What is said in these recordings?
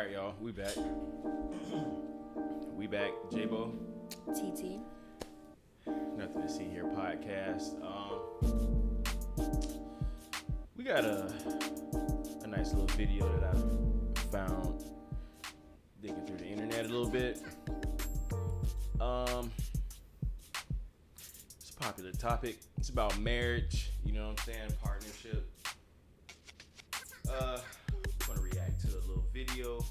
Alright, y'all, we back. We back, J-Bo. TT. Nothing to see here podcast. We got a nice little video that I found digging through the internet a little bit. It's a popular topic. It's about marriage, you know what I'm saying, partnership. I'm gonna react to a little video,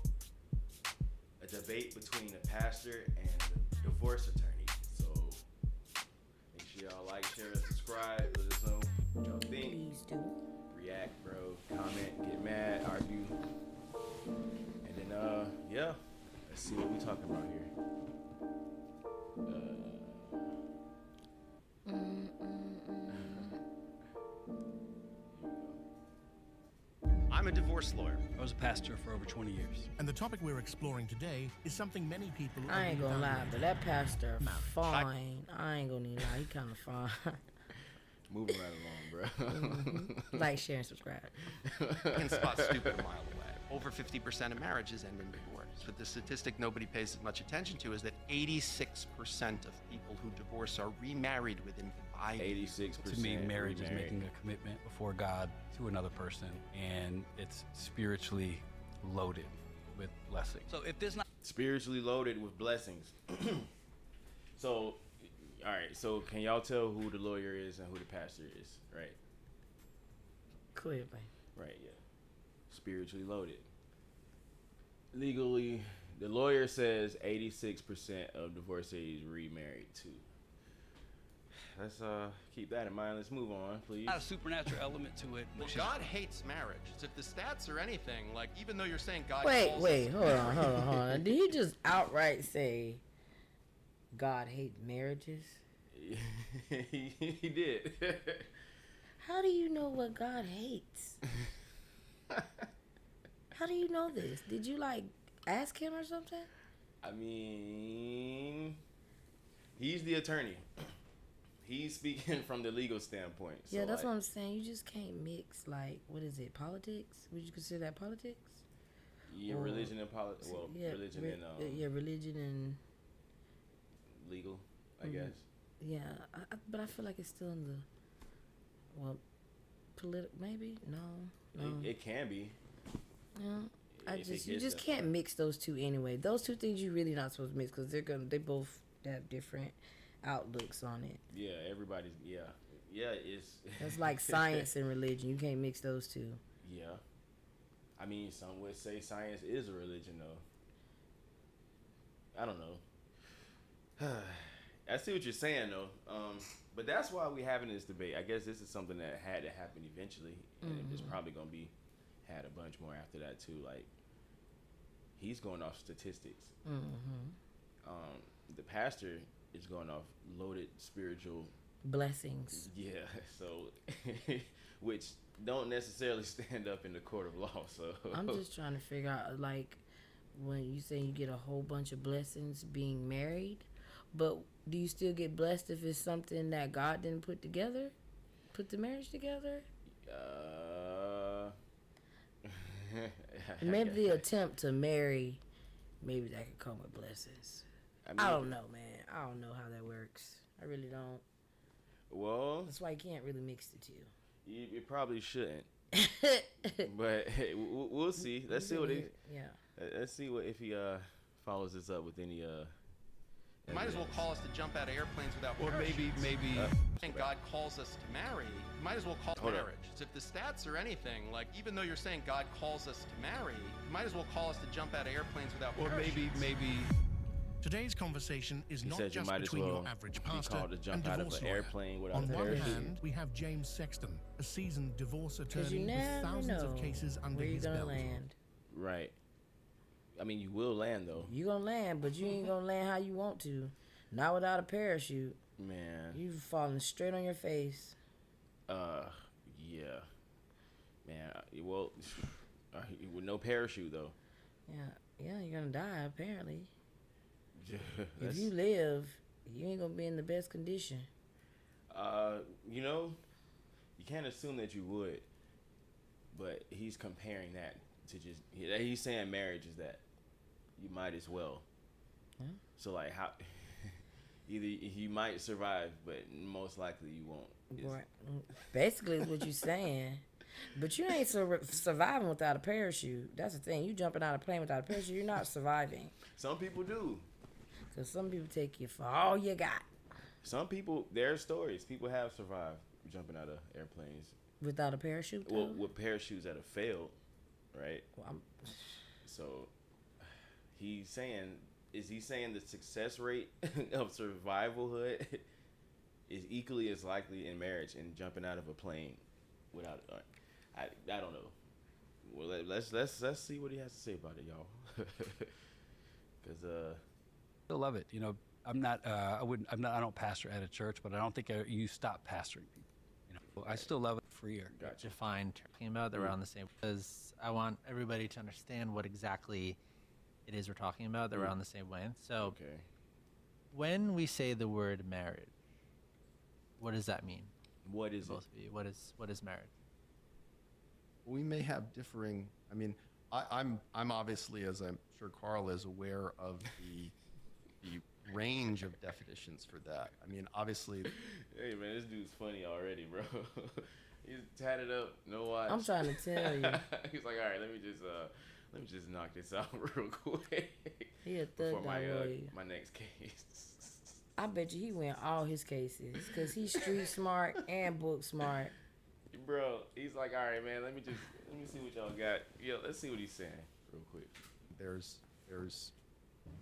a debate between a pastor and a divorce attorney. So make sure y'all like, share, and subscribe. Let us know what y'all think. Please do. React, bro. Comment, get mad, argue. And then, yeah. Let's see what we talking about here. I'm a divorce lawyer. I was a pastor for over 20 years. And the topic we're exploring today is something many people... I ain't gonna lie, but that pastor fine. I ain't gonna lie, he kind of fine. Moving right along, bro. Like, share, and subscribe. You can spot stupid a mile away. Over 50% of marriages end in divorce. But the statistic nobody pays much attention to is that 86% of people who divorce are remarried within 5 years. 86%. To me, marriage is remarried. making a commitment before God to another person, and it's spiritually loaded with blessings. So if there's not Spiritually loaded with blessings. So, all right. So, can y'all tell who the lawyer is and who the pastor is? Right. Clearly. Right. Yeah. Spiritually loaded. Legally, the lawyer says 86% of divorcees remarried too. Let's keep that in mind. Let's move on, please. a supernatural element to it, Well, which God hates marriage. So if the stats are anything, like, even though you're saying God Wait, calls hold on. Did he just outright say God hates marriages? He did. How do you know what God hates? How do you know this? Did you, like, ask him or something? I mean, he's the attorney. He's speaking from the legal standpoint. So, Yeah, that's like, what I'm saying. You just can't mix, like, what is it, politics? Would you consider that politics? Yeah, Or- religion and politics. Well, Yeah, religion and religion and legal, I Mhm. guess. yeah, but I feel like it's still in the political. Maybe no. It can be. Yeah, if it you gets just that can't far. mix those two anyway. Those two things you really not supposed to mix because they both have different outlooks on it. Yeah, everybody's. Yeah, it's. That's like science and religion. You can't mix those two. Yeah, I mean, some would say science is a religion, though. I don't know. I see what you're saying, though. But that's why we having this debate. I guess this is something that had to happen eventually, and it's probably gonna be had a bunch more after that too. Like, he's going off statistics. The pastor is going off loaded spiritual Blessings. Yeah, so which don't necessarily stand up in the court of law. So I'm just trying to figure out, like, when you say you get a whole bunch of blessings being married, but do you still get blessed if it's something that God didn't put together? Put the marriage together? Maybe the attempt to marry, maybe that could come with blessings. I don't know, man. I don't know how that works. I really don't. Well, That's why you can't really mix the two. you probably shouldn't. But hey, we'll see. Let's see what he. Yeah. Let's see what if he follows this up with any You might as well call us to jump out of airplanes without or parachutes. maybe And God calls us to marry, you might as well call it Hold on. marriage. So if the stats are anything, like, even though you're saying God calls us to marry, you might as well call us to jump out of airplanes without or parachutes. maybe Today's conversation is He not said you just might as between well your average be pastor called to jump and out of divorce an lawyer. airplane without On a one parachute. hand, we have James Sexton, a seasoned divorce attorney You with never thousands know of cases under where you're his gonna belt. land. Right. I mean, you will land though. You gonna land, but you ain't gonna land how you want to. Not without a parachute. Man. You falling straight on your face. Yeah. Man. Well, with no parachute though. Yeah, you're gonna die apparently. If That's- you live, you ain't gonna be in the best condition. You know, you can't assume that you would, but he's comparing that to just he's saying marriage is that you might as well. So like how either you might survive, but most likely you won't. Right. Basically, is what you're saying. But you ain't surviving without a parachute. That's the thing. You jumping out of a plane without a parachute, you're not surviving. Some people do. Because some people take you for all you got. Some people, there are stories. People have survived jumping out of airplanes. Without a parachute, though? Well, with parachutes that have failed, right? Well, So is he saying the success rate of survivalhood is equally as likely in marriage and jumping out of a plane without I don't know. Well, let's see what he has to say about it, y'all. Because Still love it. You know, I don't pastor at a church, but I don't think you stop pastoring people. You know, I still love it freer. Gotcha. Define talking about that we're on the same, because I want everybody to understand what exactly it is we're talking about, that we're on the same wavelength. So okay. when we say the word marriage, what does that mean? What is Both of you, what is marriage? We may have differing. I mean, I'm obviously, as I'm sure Carl is, aware of the range of definitions for that. I mean, obviously. Hey man, this dude's funny already, bro. He's tatted up, no watch. I'm trying to tell you. He's like, all right, let me just knock this out real quick. He a before thug lawyer. my next case. I bet you he win all his cases because he's street smart and book smart. Bro, he's like, all right, man, let me see what y'all got. Yo, let's see what he's saying real quick. There's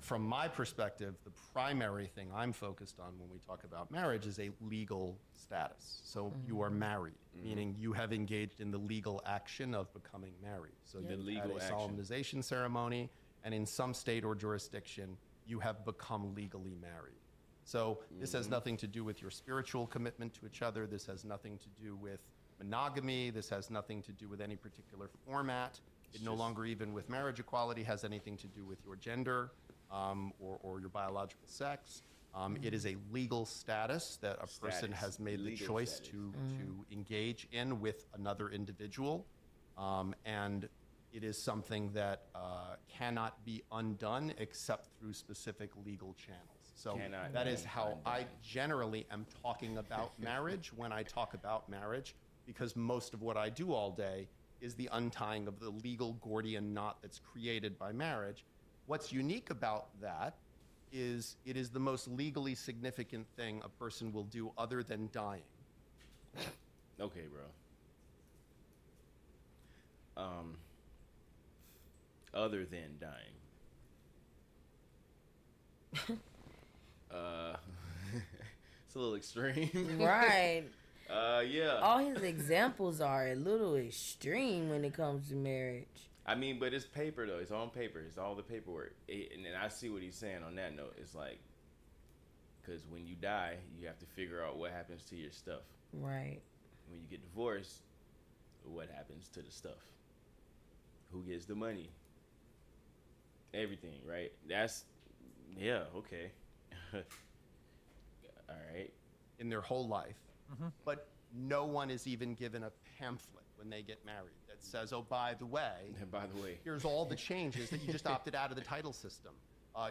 from my perspective, the primary thing I'm focused on when we talk about marriage is a legal status. So you are married, meaning you have engaged in the legal action of becoming married. So The you legal had a action. solemnization ceremony, and in some state or jurisdiction, you have become legally married. So this has nothing to do with your spiritual commitment to each other. This has nothing to do with monogamy. This has nothing to do with any particular format. It no longer, even with marriage equality, has anything to do with your gender or your biological sex. It is a legal status that a person has made the Legal choice status. to engage in with another individual. And it is something that cannot be undone except through specific legal channels. So Cannot that be is how I undone. generally am talking about marriage when I talk about marriage, because most of what I do all day is the untying of the legal Gordian knot that's created by marriage. What's unique about that is it is the most legally significant thing a person will do other than dying. Okay, bro. Other than dying. It's a little extreme. Right. Yeah. All his examples are a little extreme when it comes to marriage. I mean, but it's paper though. It's on paper. It's all the paperwork. And then I see what he's saying on that note. It's like, because when you die, you have to figure out what happens to your stuff. Right. When you get divorced, what happens to the stuff? Who gets the money? Everything, right? Yeah, okay. All right. In their whole life. But no one is even given a pamphlet when they get married that says, oh, by the way, And by the way, here's all the changes that you just opted out of the title system.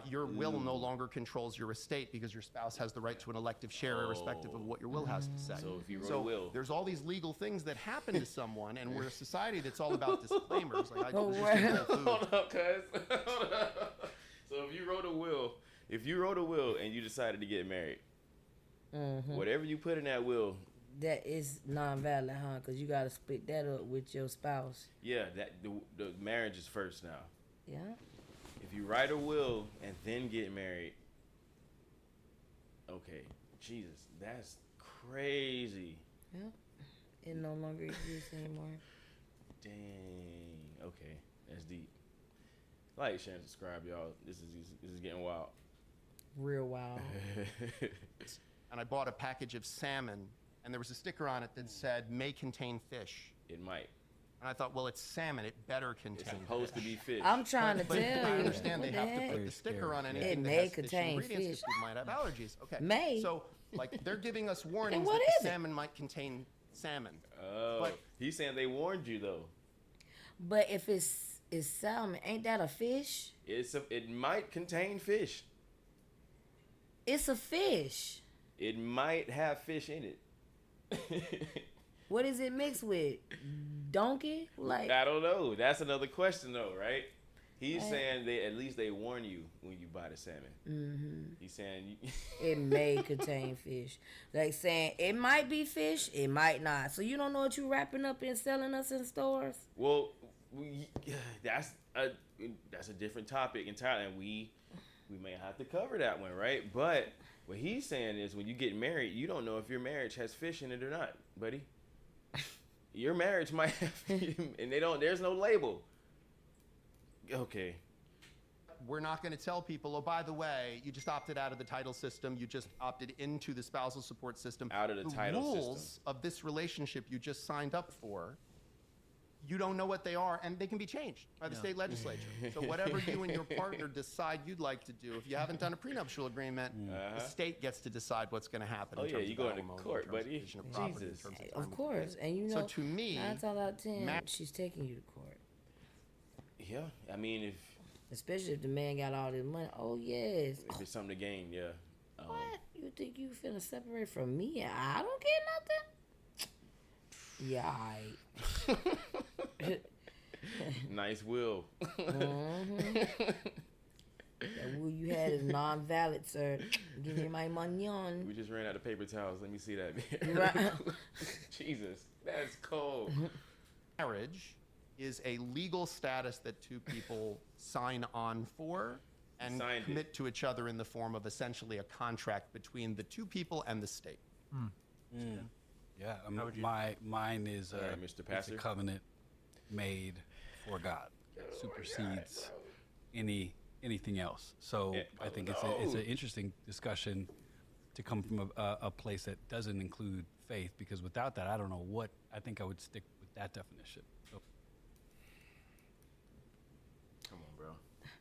Your will no longer controls your estate because your spouse has the right to an elective share irrespective of what your will has to say. so if you wrote a will, There's all these legal things that happen to someone, and we're a society that's all about disclaimers. Like I Oh, just wow. did Whole Foods. hold up, cuz. Hold up. So if you wrote a will and you decided to get married, whatever you put in that will, That is non-valid, huh? Because you got to split that up with your spouse. yeah, that the marriage is first now. Yeah. If you write a will and then get married, okay, Jesus, that's crazy. Yeah. It no longer exists anymore. Dang. Okay, that's deep. Like, share, and subscribe, y'all. This is getting wild. Real wild. And I bought a package of salmon, and there was a sticker on it that said, may contain fish. It might. And I thought, well, it's salmon. It better It's contain supposed to be fish. I'm trying to But tell I you. understand they What have the to heck? put the sticker on It anything that may has fish contain ingredients fish. because we might have allergies. Okay. May. So, like, they're giving us warnings what that is the it? salmon might contain salmon. Oh, But- he's saying they warned you though. But if it's It's salmon. Ain't that a fish? It might contain fish. It's a fish. It might have fish in it. What is it mixed with? Donkey? Like, I don't know. That's another question, though, right? He's saying at least they warn you when you buy the salmon. Mm-hmm. He's saying it may contain fish. Like saying it might be fish, it might not. So you don't know what you wrapping up and selling us in stores? Well, that's a different topic entirely, and we may have to cover that one, right? But what he's saying is when you get married, you don't know if your marriage has fish in it or not, buddy. Your marriage might have, and there's no label. Okay. We're not going to tell people, oh, by the way, you just opted out of the title system. You just opted into the spousal support system. Out of the title rules system. of this relationship you just signed up for, you don't know what they are, and they can be changed by the state legislature. So whatever you and your partner decide you'd like to do, if you haven't done a prenuptial agreement, the state gets to decide what's going to happen. Oh, in yeah, terms you of going to alimony, court, in terms of buddy. division of property, in Jesus. terms Of time course. And you know, so to me, 9 times out of 10, she's taking you to court. Yeah, I mean, Especially if the man got all this money. Oh, yes. if it's something to gain, yeah. What? You think you finna separate from me and I don't get nothing? Yeah, aight. Nice will. That will you had is non-valid, sir. Give me my money on. We just ran out of paper towels. Let me see that. Right. Jesus, that's cold. marriage is a legal status that two people sign on for and Signed commit to each other in the form of essentially a contract between the two people and the state. Yeah, mine is All right, Mr. it's a Pastor. covenant made for God. It supersedes anything else. So I think it's an interesting discussion to come from a place that doesn't include faith, because without that, I don't know what, I think I would stick with that definition. So, Come on, bro.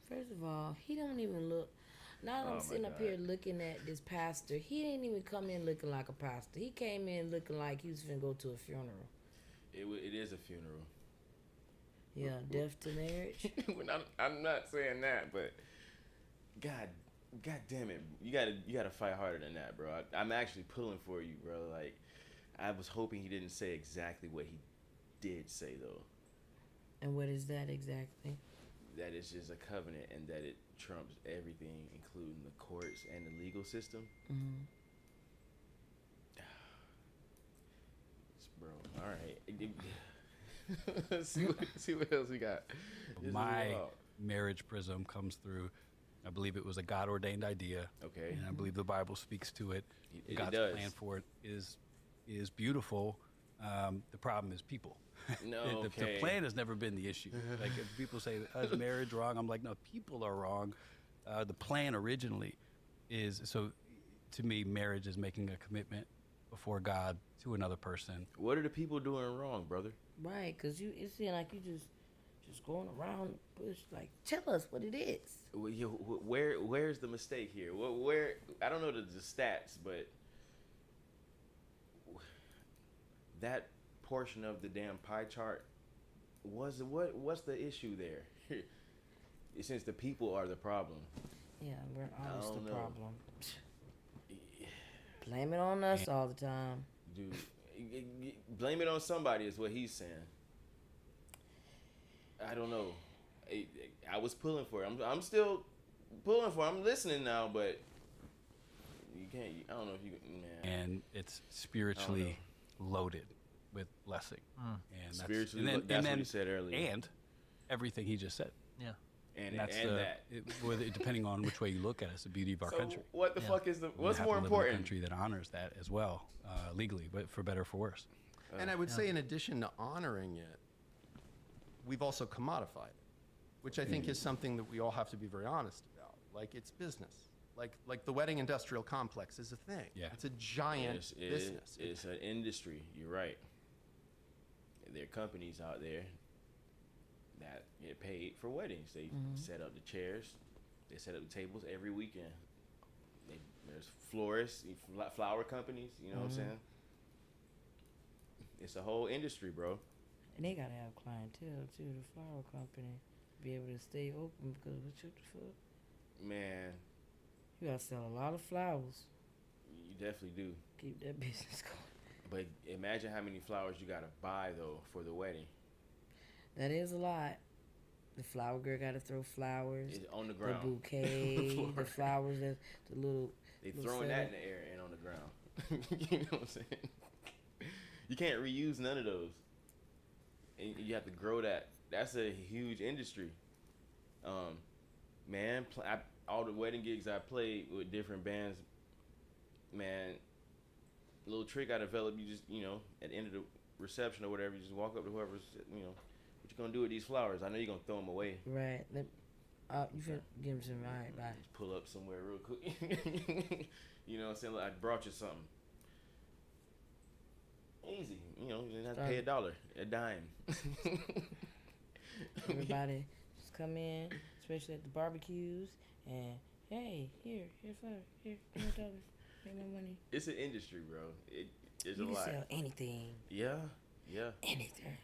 First of all, he don't even look. Now that I'm sitting up here looking at this pastor, he didn't even come in looking like a pastor. He came in looking like he was finna go to a funeral. It is a funeral. Yeah, death to marriage. I'm not saying that, but God damn it, you gotta fight harder than that, bro. I'm actually pulling for you, bro. Like, I was hoping he didn't say exactly what he did say, though. And what is that exactly? That it's just a covenant and that it trumps everything, including the courts and the legal system. Mm-hmm. Bro, all right. see what else we got. my marriage prism comes through. I believe it was a God ordained idea. Okay. And I believe the Bible speaks to it. It God's does. plan for it is beautiful. The problem is people. No, The plan has never been the issue. Like, if people say, is marriage wrong? I'm like, no, people are wrong. The plan originally is, so to me, marriage is making a commitment before God to another person. What are the people doing wrong, brother? Right, because it seems like you just going around the bush. Like, tell us what it is. Where's the mistake here? Where I don't know the stats, but that portion of the damn pie chart what's the issue there? Since the people are the problem. Yeah, we're always don't the know. problem. Blame it on us all the time. Dude, blame it on somebody is what he's saying. I don't know. I was pulling for it. I'm still pulling for it. I'm listening now, but you can't. I don't know if you. Man. And it's spiritually loaded with blessing. And Spiritually, and that's then, what you said earlier. And everything he just said. Yeah. And that's that. Depending on which way you look at it, it's the beauty of our So country. what the fuck is We what's have more to live important? in a country that honors that as well, legally, but for better or for worse. And I would say, in addition to honoring it, we've also commodified it, which I think is something that we all have to be very honest about. Like, it's business. Like the wedding industrial complex is a thing. Yeah. It's a giant business. It's an industry. You're right. There are companies out there that get paid for weddings. They set up the chairs. They set up the tables every weekend. There's florists, flower companies. You know what I'm saying? It's a whole industry, bro. And they gotta have clientele too. The flower company. be able to stay open because what the fuck? Man, You gotta sell a lot of flowers. you definitely do. Keep that business going. But imagine how many flowers you gotta buy though for the wedding. That is a lot. The flower girl gotta throw flowers. It's on the The ground. bouquet, the flowers, the little. They little throwing that in the air and on the ground. You know what I'm saying? You can't reuse none of those. And you have to grow that. That's a huge industry. Man, all the wedding gigs I played with different bands, man, little trick I developed, you just, at the end of the reception or whatever, you just walk up to whoever's, what you gonna do with these flowers? I know you're gonna throw them away. Right. You should give him some. All right, bye. Just pull up somewhere real quick. You know what I'm saying? Like, I brought you something. Easy. You didn't have to pay $1, a dime. Everybody just come in, especially at the barbecues, and hey, here, flower, here, give me $1, pay my money. It's an industry, bro. It's You a can lot. sell anything. Yeah. Anything.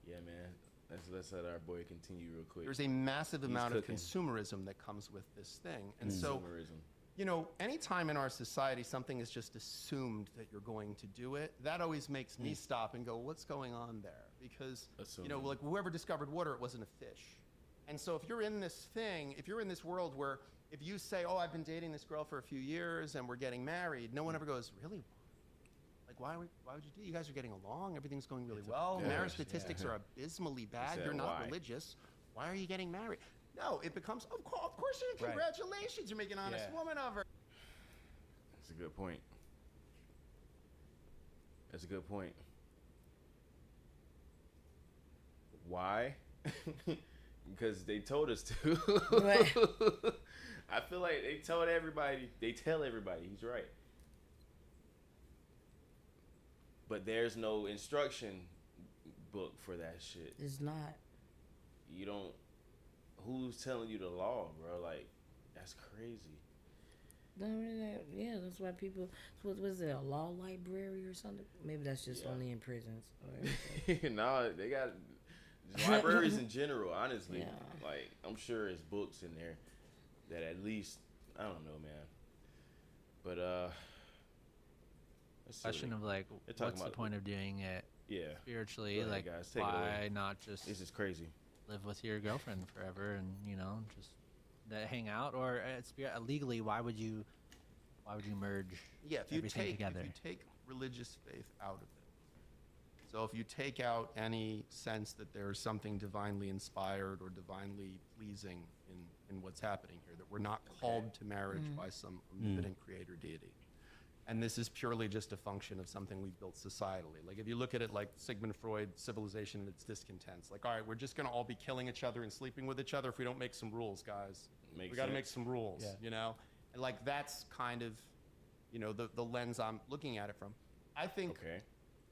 Yeah, man. Let's let our boy continue real quick. There's a massive He's amount cooking. of consumerism that comes with this thing. And so, Consumerism. anytime in our society something is just assumed that you're going to do it, that always makes me stop and go, what's going on there? Because, Assuming. like whoever discovered water, it wasn't a fish. And so if you're in this thing, if you're in this world where if you say, oh, I've been dating this girl for a few years and we're getting married, no one ever goes, really? Like, why would you do? You guys are getting along. Everything's going really well. Marriage statistics are abysmally bad. Said You're not why? religious. Why are you getting married? No, it becomes, of course you're, congratulations, you're making an honest woman of her. That's a good point. Why? Because they told us to. Right. I feel like they tell everybody he's right. But there's no instruction book for that shit. It's not. You don't. Who's telling you the law, bro? Like, that's crazy. Yeah, that's why people. What was it? A law library or something? Maybe that's just only in prisons. No, they got libraries in general. Honestly, Yeah. like I'm sure there's books in there that at least I don't know, man. But that's Question silly. of like, They're talking what's the about- point of doing it Yeah, spiritually? Go ahead, Like, guys, take it away. why not just this is crazy. live with your girlfriend forever and just hang out? Or legally, why would you merge Yeah, if you everything together? if you take religious faith out of it, so if you take out any sense that there's something divinely inspired or divinely pleasing in what's happening here, that we're not called to marriage by some omnipotent creator deity, and this is purely just a function of something we built societally. Like if you look at it like Sigmund Freud, civilization and its discontents, like, all right, we're just gonna all be killing each other and sleeping with each other if we don't make some rules, guys. Makes We gotta sense. make some rules, And like that's kind of, the lens I'm looking at it from. I think Okay.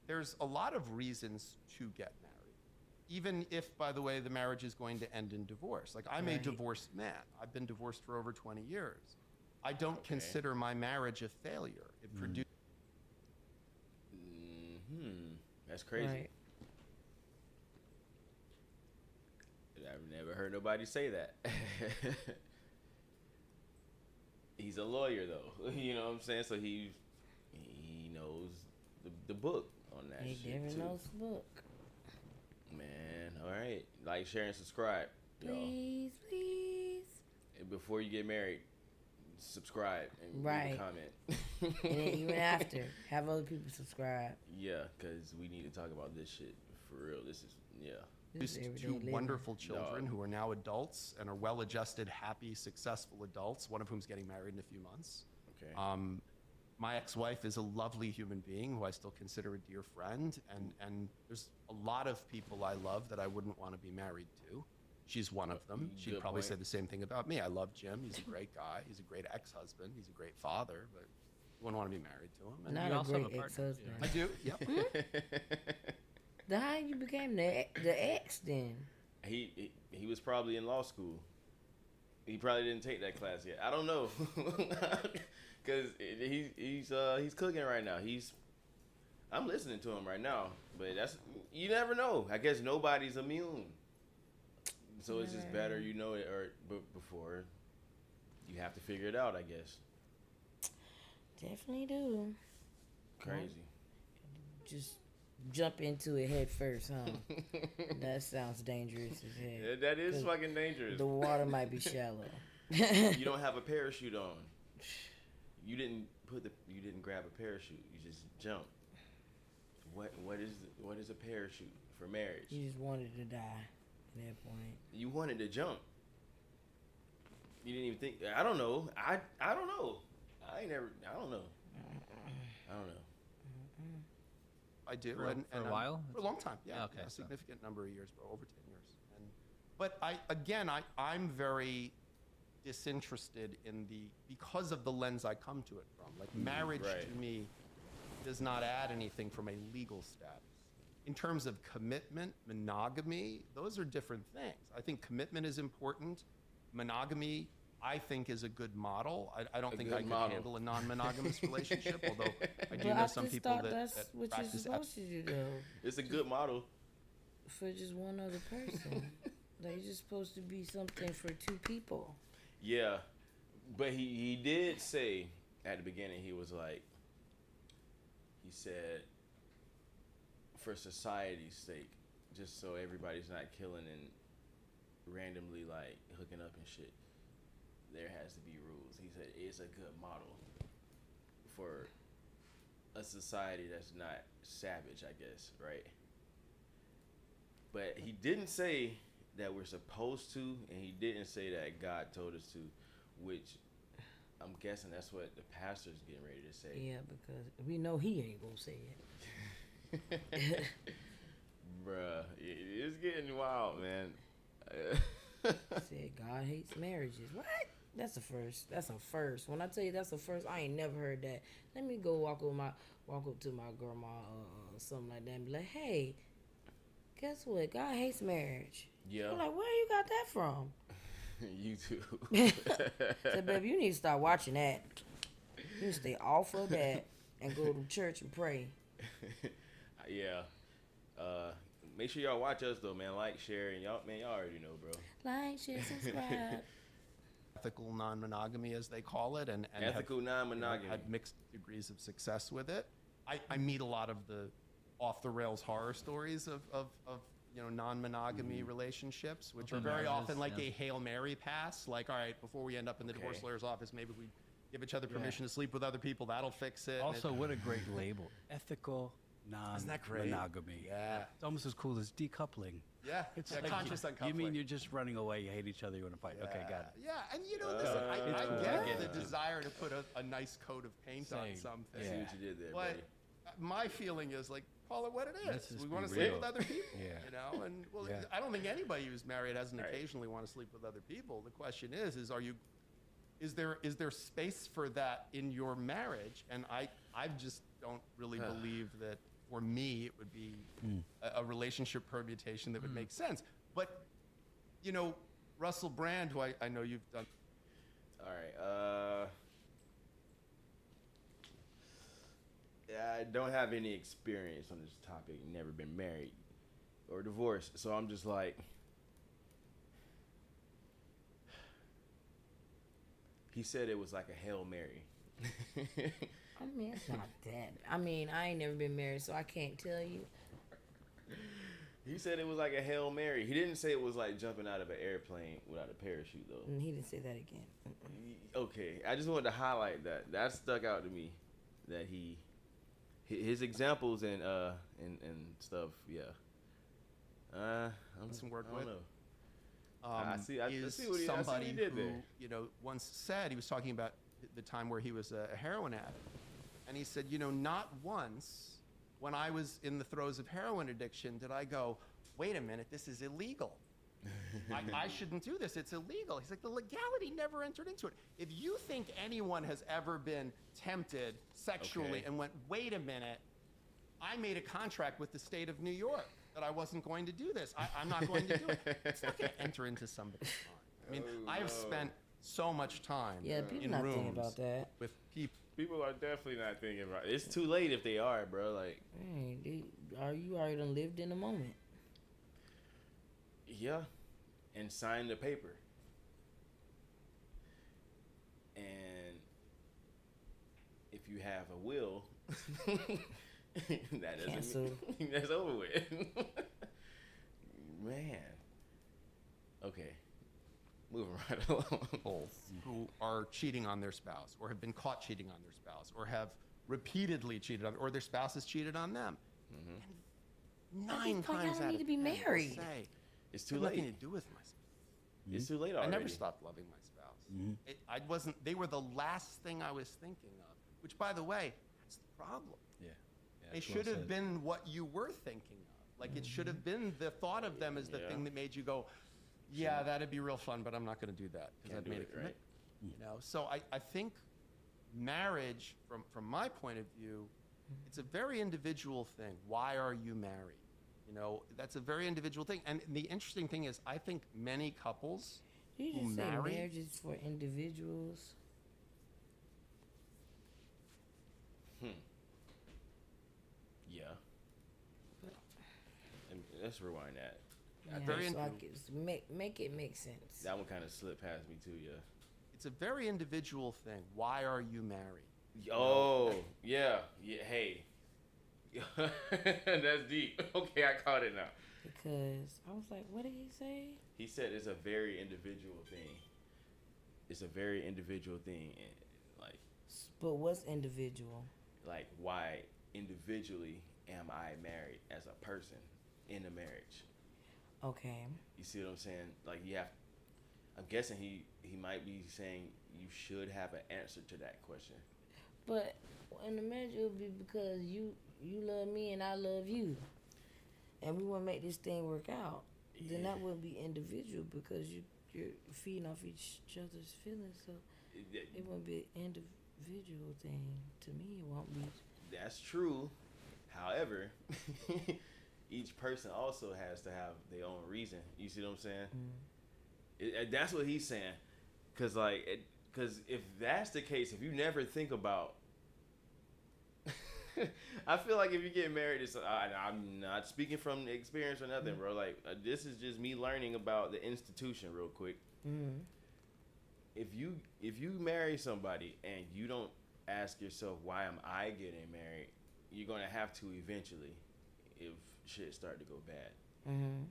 there's a lot of reasons to get married, even if, by the way, the marriage is going to end in divorce. Like I'm a Right. divorced man. I've been divorced for over 20 years. I don't consider my marriage a failure. It produced. That's crazy. Right. I've never heard nobody say that. He's a lawyer though. You know what I'm saying? So he knows the book on that He shit never too. knows the book. Man, all right. Like, share, and subscribe, y'all. Please, please. And before you get married, subscribe and Right. leave a comment. And then even after, have other people subscribe. Yeah, because we need to talk about this shit for real. This is, This is Two everyday living. wonderful children Dog. who are now adults and are well-adjusted, happy, successful adults. One of whom's getting married in a few months. okay. My ex-wife is a lovely human being who I still consider a dear friend, and there's a lot of people I love that I wouldn't want to be married to. She's one of them. She'd Good probably point. say the same thing about me. I love Jim. He's a great guy. He's a great ex-husband. He's a great father, but you wouldn't want to be married to him. And Not You a also have a great partner, ex-husband. I do. Yep. Then how you became the ex then? He was probably in law school. He probably didn't take that class yet. I don't know, because he's cooking right now. I'm listening to him right now, but you never know. I guess nobody's immune. So it's just better you know it before you have to figure it out, I guess. Definitely do. Crazy. Just jump into it head first, huh? That sounds dangerous as hell. Yeah, that is fucking dangerous. The water might be shallow. You don't have a parachute on. You didn't grab a parachute. You just jump. What is a parachute for marriage? You just wanted to die at that point. You wanted to jump. You didn't even think. I don't know. I don't know. I don't know. I don't know. I do. For a and while? For a long time, yeah. Okay, A so- significant number of years, over 10 years. But I'm very disinterested because of the lens I come to it from. Like marriage to me does not add anything from a legal status. In terms of commitment, monogamy, those are different things. I think commitment is important. Monogamy, I think, is a good model. I don't think I could handle a non-monogamous relationship, although I do know some people that that's what you're practice supposed to do, though. It's a good model. For just one other person. Like, you're just supposed to be something for two people. Yeah, but he did say at the beginning, he said, for society's sake, just so everybody's not killing and randomly like hooking up and shit, there has to be rules. He said it's a good model for a society that's not savage, I guess, right? But he didn't say that we're supposed to, and he didn't say that God told us to, which I'm guessing that's what the pastor's getting ready to say. Yeah, because we know he ain't gonna say it. Bruh, it's getting wild, man. Said God hates marriages. What? That's a first. That's a first. When I tell you that's a first, I ain't never heard that. Let me go walk up to my grandma or something like that and be like, hey, guess what? God hates marriage. Yeah. I'm like, where you got that from? YouTube. Said, baby, you need to start watching that. You need to stay off of that and go to church and pray. Yeah. Make sure y'all watch us though, man. Like, share, and y'all already know, bro. Like, share, subscribe. ethical non-monogamy, as they call it, and Ethical non-monogamy. had mixed degrees of success with it. I meet a lot of the off-the-rails horror stories of non-monogamy relationships, which are Open very marriages, often like yeah. a Hail Mary pass. Like, all right, before we end up in the divorce lawyer's office, maybe we give each other permission to sleep with other people. That'll fix it. Also, what a great label. Ethical that great? non-monogamy. Yeah. It's almost as cool as decoupling. Yeah, It's yeah, like conscious uncoupling. you mean you're just running away, you hate each other, you want to fight. Okay, got it. Yeah, and listen, I cool. get I get the it, too. desire to put a nice coat of paint on Same. something. I see what you did there, But buddy. my feeling is, like, call it what it Let's is. just We be want to sleep real. with other people, Yeah. And Yeah. I don't think anybody who's married doesn't Right. occasionally want to sleep with other people. The question is is there space for that in your marriage? And I just don't really believe that for me it would be a relationship permutation that would make sense. But Russell Brand, who I know you've done. All right. I don't have any experience on this topic. Never been married or divorced, so I'm just like. He said it was like a Hail Mary. I mean, it's not that. I mean, I ain't never been married, so I can't tell you. He said it was like a Hail Mary. He didn't say it was like jumping out of an airplane without a parachute, though. And he didn't say that again. Okay, I just wanted to highlight that. That stuck out to me. That his examples and stuff. Yeah. Some work I don't with. know. I see what he somebody did who there. once said, he was talking about the time where he was a heroin addict, and he said, not once when I was in the throes of heroin addiction did I go, wait a minute, this is illegal. I shouldn't do this. It's illegal. He's like, the legality never entered into it. If you think anyone has ever been tempted sexually and went, wait a minute, I made a contract with the state of New York that I wasn't going to do this. I'm not going to do it. It's not going to enter into somebody's mind. I mean, I have spent so much time Yeah, people in not rooms thinking about that. with people. People are definitely not thinking about it. It's too late if they are, bro. Like, Hey, you already done lived in the moment. yeah. and sign the paper. And if you have a will, that doesn't Cancel. mean that's over with. Man. Okay. Moving right along. People who are cheating on their spouse, or have been caught cheating on their spouse, or have repeatedly cheated on, or their spouse has cheated on them. And 9 times y'all out need of to be 10 they'll married. say, It's too "Had late. nothing to do with my spouse. It's too late already. I never stopped loving my spouse. I wasn't. They were the last thing I was thinking of. Which, by the way, that's the problem. Yeah. They should have been what you were thinking of. Like it should have been the thought of them as the thing that made you go, yeah, that'd be real fun, but I'm not going to do that because I've made a commitment. Right. You know, so I think marriage, from my point of view, it's a very individual thing. Why are you married? You know, that's a very individual thing. And the interesting thing is, I think many couples Did you who just say marry, marriage is for individuals? Yeah. And let's rewind that. Yeah, very so make it make sense. That one kind of slipped past me too, yeah. it's a very individual thing. Why are you married? Oh, yeah. Hey. That's deep. Okay, I caught it now. Because I was like, what did he say? He said it's a very individual thing. It's a very individual thing. And But what's individual? like why individually am I married as a person in a marriage? Okay. You see what I'm saying? Like I'm guessing he might be saying you should have an answer to that question. But in the marriage, it would be because you love me and I love you. And we want to make this thing work out. Then that wouldn't be individual because you're feeding off each other's feelings. So it wouldn't be an individual thing. To me, it won't be. That's true. However, each person also has to have their own reason. You see what I'm saying? That's what he's saying. Because if that's the case, if you never think about, I feel like if you get married, I'm not speaking from experience or nothing, bro. Like this is just me learning about the institution real quick. Mm-hmm. If you marry somebody and you don't ask yourself why am I getting married, you're gonna have to eventually, if shit start to go bad. Mm-hmm.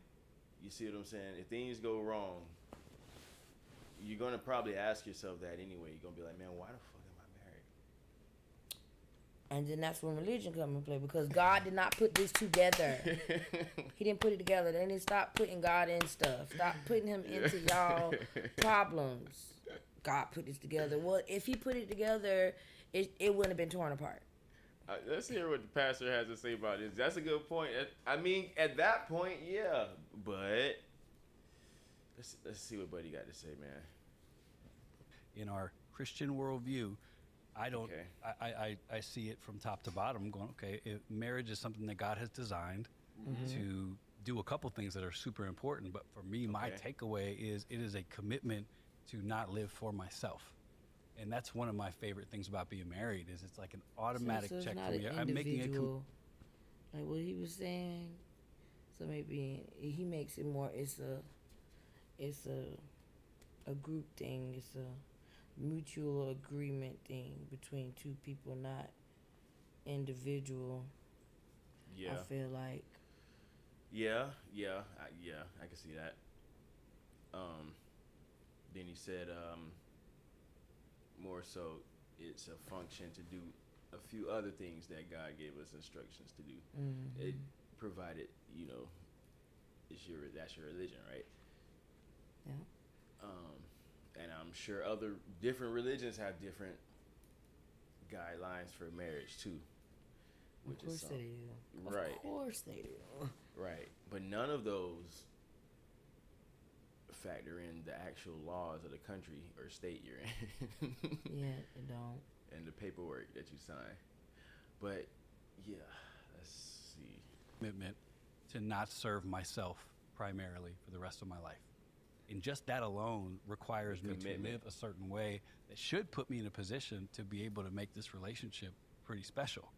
You see what I'm saying? If things go wrong, you're gonna probably ask yourself that anyway. You're gonna be like, man, why the fuck am I married? And then that's when religion come into play because God did not put this together. He didn't put it together. Then he stopped putting God in stuff. Stop putting him into y'all problems. God put this together. Well, if he put it together, it wouldn't have been torn apart. Let's hear what the pastor has to say about this. That's a good point. I mean, at that point, yeah. But let's see what Buddy got to say, man. In our Christian worldview, I don't. Okay. I see it from top to bottom. Going, okay, if marriage is something that God has designed to do a couple things that are super important. But for me, my takeaway is it is a commitment to not live for myself. And that's one of my favorite things about being married is it's like an automatic so it's check not for me. an I'm making a individual, like what he was saying. So maybe he makes it more. It's a group thing. It's a mutual agreement thing between two people, not individual. Yeah. I feel like. Yeah, I can see that. Then he said, more so, it's a function to do a few other things that God gave us instructions to do. Mm-hmm. It provided, that's your religion, right? Yeah. And I'm sure other different religions have different guidelines for marriage too. Of course they do. Right. Of course they do. Right. But none of those factor in the actual laws of the country or state you're in. Yeah, it don't. And the paperwork that you sign. But yeah, let's see. commitment to not serve myself primarily for the rest of my life. And just that alone requires me to live a certain way that should put me in a position to be able to make this relationship pretty special.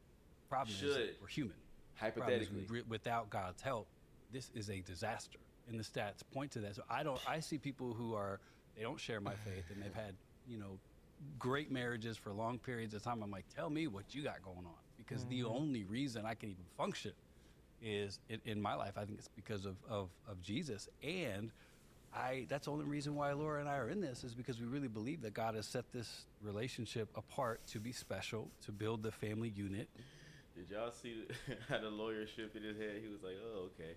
Problem is, we're human. Hypothetically. Without God's help, this is a disaster. and the stats point to that. So I see people who they don't share my faith, and they've had, great marriages for long periods of time. I'm like, tell me what you got going on, because the only reason I can even function is in my life, I think it's because of Jesus. And that's the only reason why Laura and I are in this, is because we really believe that God has set this relationship apart to be special, to build the family unit. Did y'all see how the lawyer shifted his head? He was like, oh, okay.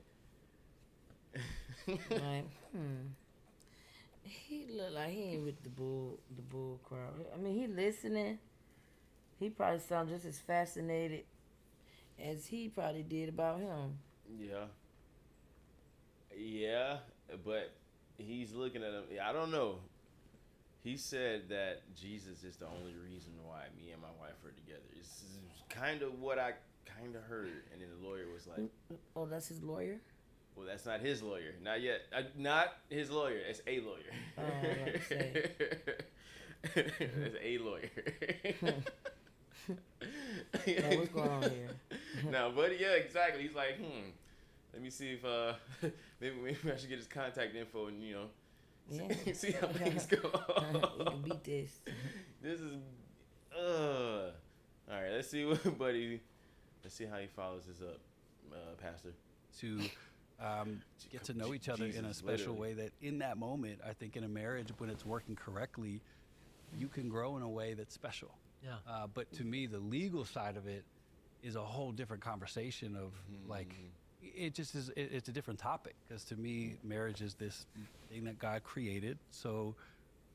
Like, he look like he ain't with the bull crowd. I mean, he listening. He probably sound just as fascinated as he probably did about him. Yeah, but he's looking at him. I don't know. He said that Jesus is the only reason why me and my wife are together. It's kind of what I kind of heard. And then the lawyer was like, oh, that's his lawyer? Well, that's not his lawyer. Not yet. Not his lawyer. It's a lawyer. Oh, I was about to say. It's a lawyer. Yeah, what's going on here? No, but yeah, exactly. He's like, let me see if maybe I should get his contact info and Yeah. see how things go. You can beat this. This is all right. Let's see what buddy. Let's see how he follows this up, Pastor. To get to know each other in a special way, that in that moment, I think in a marriage, when it's working correctly, you can grow in a way that's special. Yeah. But to me, the legal side of it is a whole different conversation of like, it just is, it's a different topic, because to me, marriage is this thing that God created so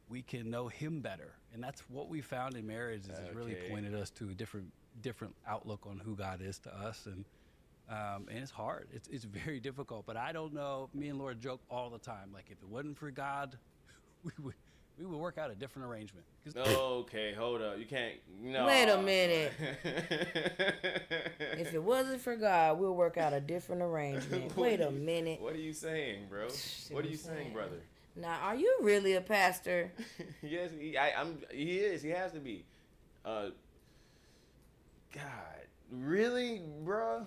we can know him better. And that's what we found in marriage, is it's really pointed us to a different outlook on who God is to us. And it's hard. It's very difficult. But I don't know. Me and Laura joke all the time. Like, if it wasn't for God, we would work out a different arrangement. Okay, hold up. You can't. No. Wait a minute. If it wasn't for God, we'll work out a different arrangement. Wait a minute. What are you saying, bro? What are you saying, brother? Now, are you really a pastor? Yes, he is. He has to be. God, really, bro?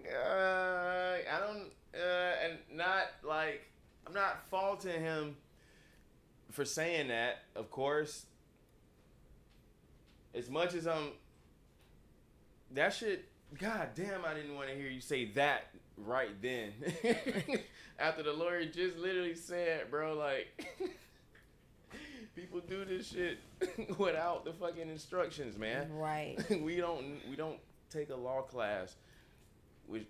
I don't, and not like, I'm not faulting him for saying that, of course. As much as that shit, god damn, I didn't want to hear you say that right then. After the lawyer just literally said, bro, like, people do this shit without the fucking instructions, man. Right. We don't take a law class. We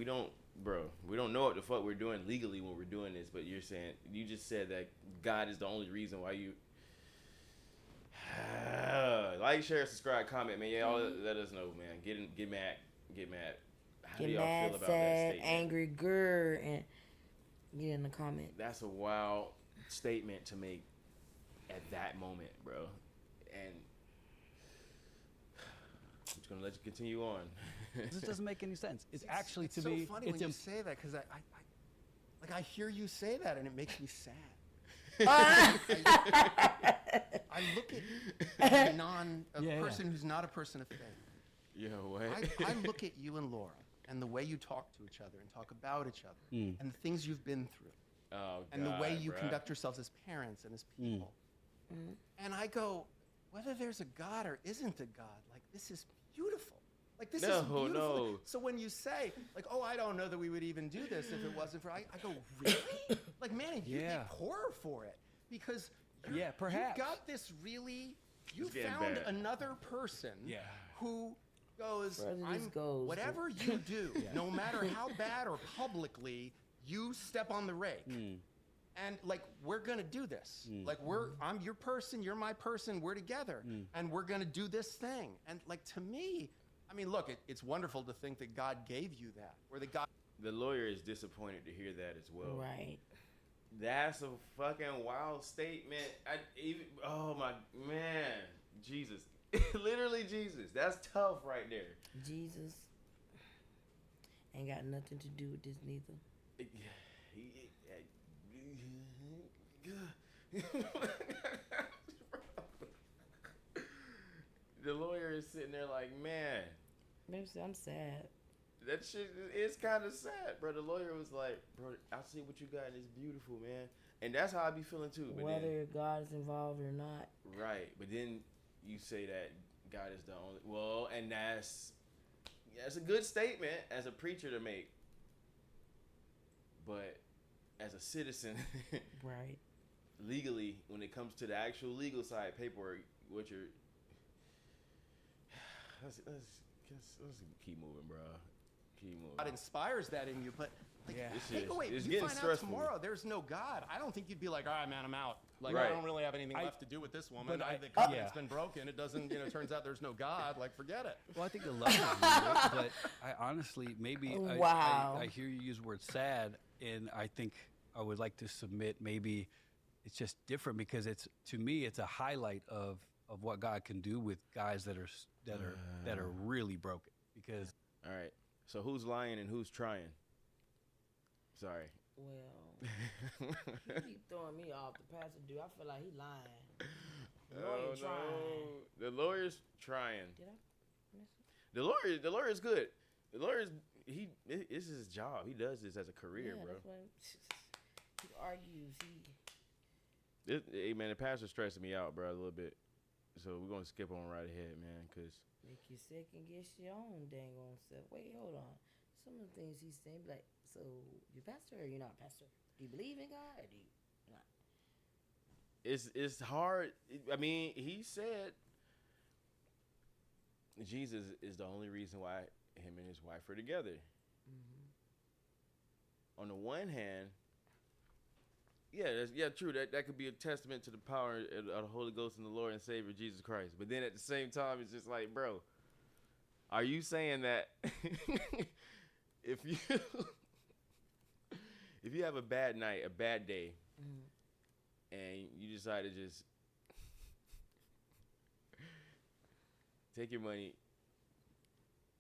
don't know what the fuck we're doing legally when we're doing this, but you just said that God is the only reason why you like, share, subscribe, comment, man. Y'all let us know, man. Get mad. How do y'all feel about that statement? Angry, grr, and get in the comment. That's a wild statement to make at that moment, bro. And I'm just gonna let you continue on. This doesn't make any sense. It's actually, to so me, funny it's when you say that, because I hear you say that and it makes me sad. I look at a person who's not a person of faith. Yo, what? I look at you and Laura and the way you talk to each other and talk about each other and the things you've been through and the way you conduct yourselves as parents and as people. And I go, whether there's a God or isn't a God, like, this is beautiful. Like, this is beautiful. No. So when you say, like, oh, I don't know that we would even do this if it wasn't for, I go, really? Like, man, you'd be poorer for it, because perhaps you got this really, you It's getting found bad. another person who goes, whatever you do, no matter how bad or publicly, you step on the rake. And, like, we're going to do this. Like, I'm your person, you're my person, we're together. And we're going to do this thing. And, like, to me, I mean, look, it's wonderful to think that God gave you that. Or that God... The lawyer is disappointed to hear that as well. Right. That's a fucking wild statement. Oh, my... Man. Jesus. Literally Jesus. That's tough right there. Jesus ain't got nothing to do with this neither. The lawyer is sitting there like, man. I'm sad. that shit is kind of sad, bro. The lawyer was like, bro, I see what you got and it's beautiful, man. And that's how I be feeling too. But Whether then, God is involved or not. right. But then you say that God is the only. Well, and that's a good statement as a preacher to make. But as a citizen, Right. legally, when it comes to the actual legal side, paperwork, what you're. Let's keep moving, bro. Keep moving. God inspires that in you, but like, take away. It's You getting find out stressful. tomorrow there's no God. I don't think you'd be like, all right, man, I'm out. Like, Right. I don't really have anything left to do with this woman. but The covenant's been broken. It doesn't, turns out there's no God. Like, forget it. Well, I think the love is real, but I honestly, maybe Wow. I hear you use the word sad, and I think I would like to submit maybe it's just different because to me it's a highlight of what God can do with guys that are really broken. Because All right. So who's lying and who's trying? Sorry. Well, he keep throwing me off. The pastor do. I feel like he lying. The Oh, lawyer trying. no. The lawyer's trying. Did I miss it? The lawyer is good. The lawyer's this is his job. He does this as a career, Yeah, bro. that's what he argues. Hey man, the pastor's stressing me out, bro, a little bit. So we're gonna skip on right ahead, man, cause Make you sick and get your own dang on self. Wait, hold on. Some of the things he's saying, like, so you pastor or you're not pastor? Do you believe in God or do you not? it's hard. I mean, he said Jesus is the only reason why him and his wife are together. On the one hand, true. That could be a testament to the power of the Holy Ghost and the Lord and Savior Jesus Christ. But then at the same time, it's just like, bro, are you saying that if you have a bad night, a bad day, and you decide to just take your money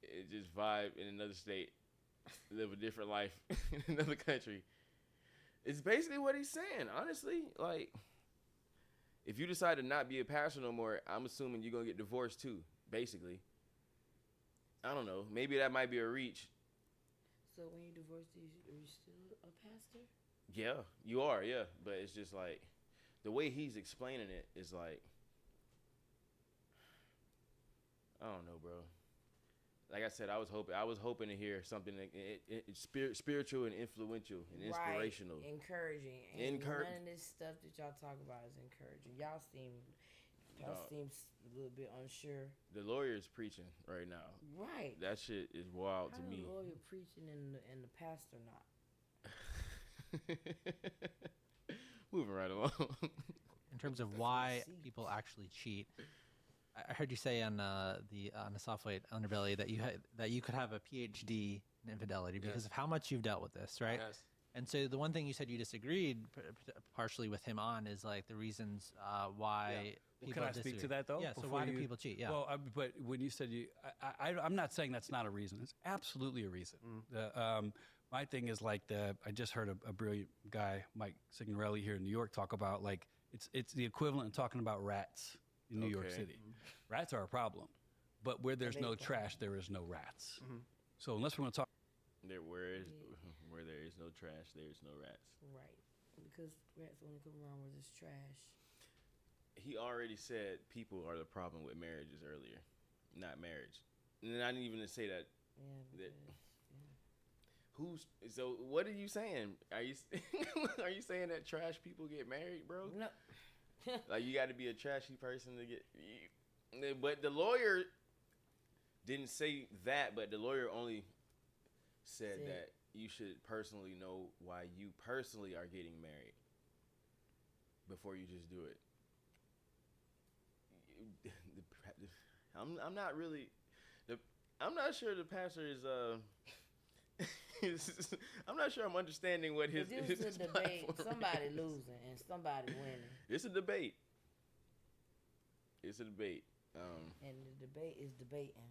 and just vibe in another state, live a different life in another country? It's basically what he's saying, honestly. Like, if you decide to not be a pastor no more, I'm assuming you're going to get divorced too, basically. I don't know. Maybe that might be a reach. So when you divorce, are you still a pastor? Yeah, you are, yeah. But it's just like, the way he's explaining it is like, I don't know, bro. Like I said, I was hoping to hear something spiritual and influential and inspirational. Right. Encouraging. And none of this stuff that y'all talk about is encouraging. Y'all seems a little bit unsure. The lawyer's preaching right now. Right. That shit is wild to me. How the lawyer preaching and the pastor not? Moving right along. In terms of why people actually cheat, I heard you say on the Softweight Underbelly that you could have a PhD in infidelity because of how much you've dealt with this, right? Yes. And so the one thing you said you disagreed partially with him on is like the reasons why people can I disagree. speak to that though? Yeah. So why do people cheat? Yeah. Well, but when you said I'm not saying that's not a reason. It's absolutely a reason. My thing is like I just heard a brilliant guy, Mike Signorelli here in New York, talk about like it's the equivalent of talking about rats in New York City. Rats are a problem, but where there's no trash, there is no rats. So unless we're going to talk, Where there is no trash, there is no rats. Right. Because rats only come around where there's trash. He already said people are the problem with marriages earlier, not marriage. And I didn't even say that. Yeah. So what are you saying? Are you saying that trash people get married, bro? No. Like you got to be a trashy person to get. But the lawyer didn't say that. But the lawyer only said that you should personally know why you personally are getting married before you just do it. I'm not really. I'm not sure the pastor is. I'm not sure I'm understanding what his. This is a debate. Somebody losing and somebody winning. It's a debate. And the debate is debating.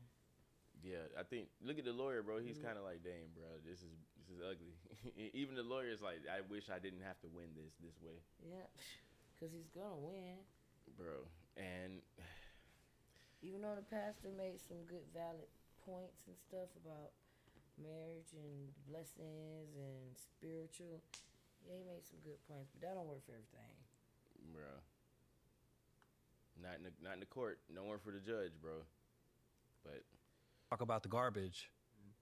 Yeah, I think. Look at the lawyer, bro. He's kind of like, dang, bro, this is ugly. Even the lawyer is like, I wish I didn't have to win this way. Yeah, because he's gonna win, bro. And even though the pastor made some good, valid points and stuff about marriage and blessings and spiritual. Yeah, he made some good points, but that don't work for everything. Bro. Not in the court. No one for the judge, bro. But Talk about the garbage.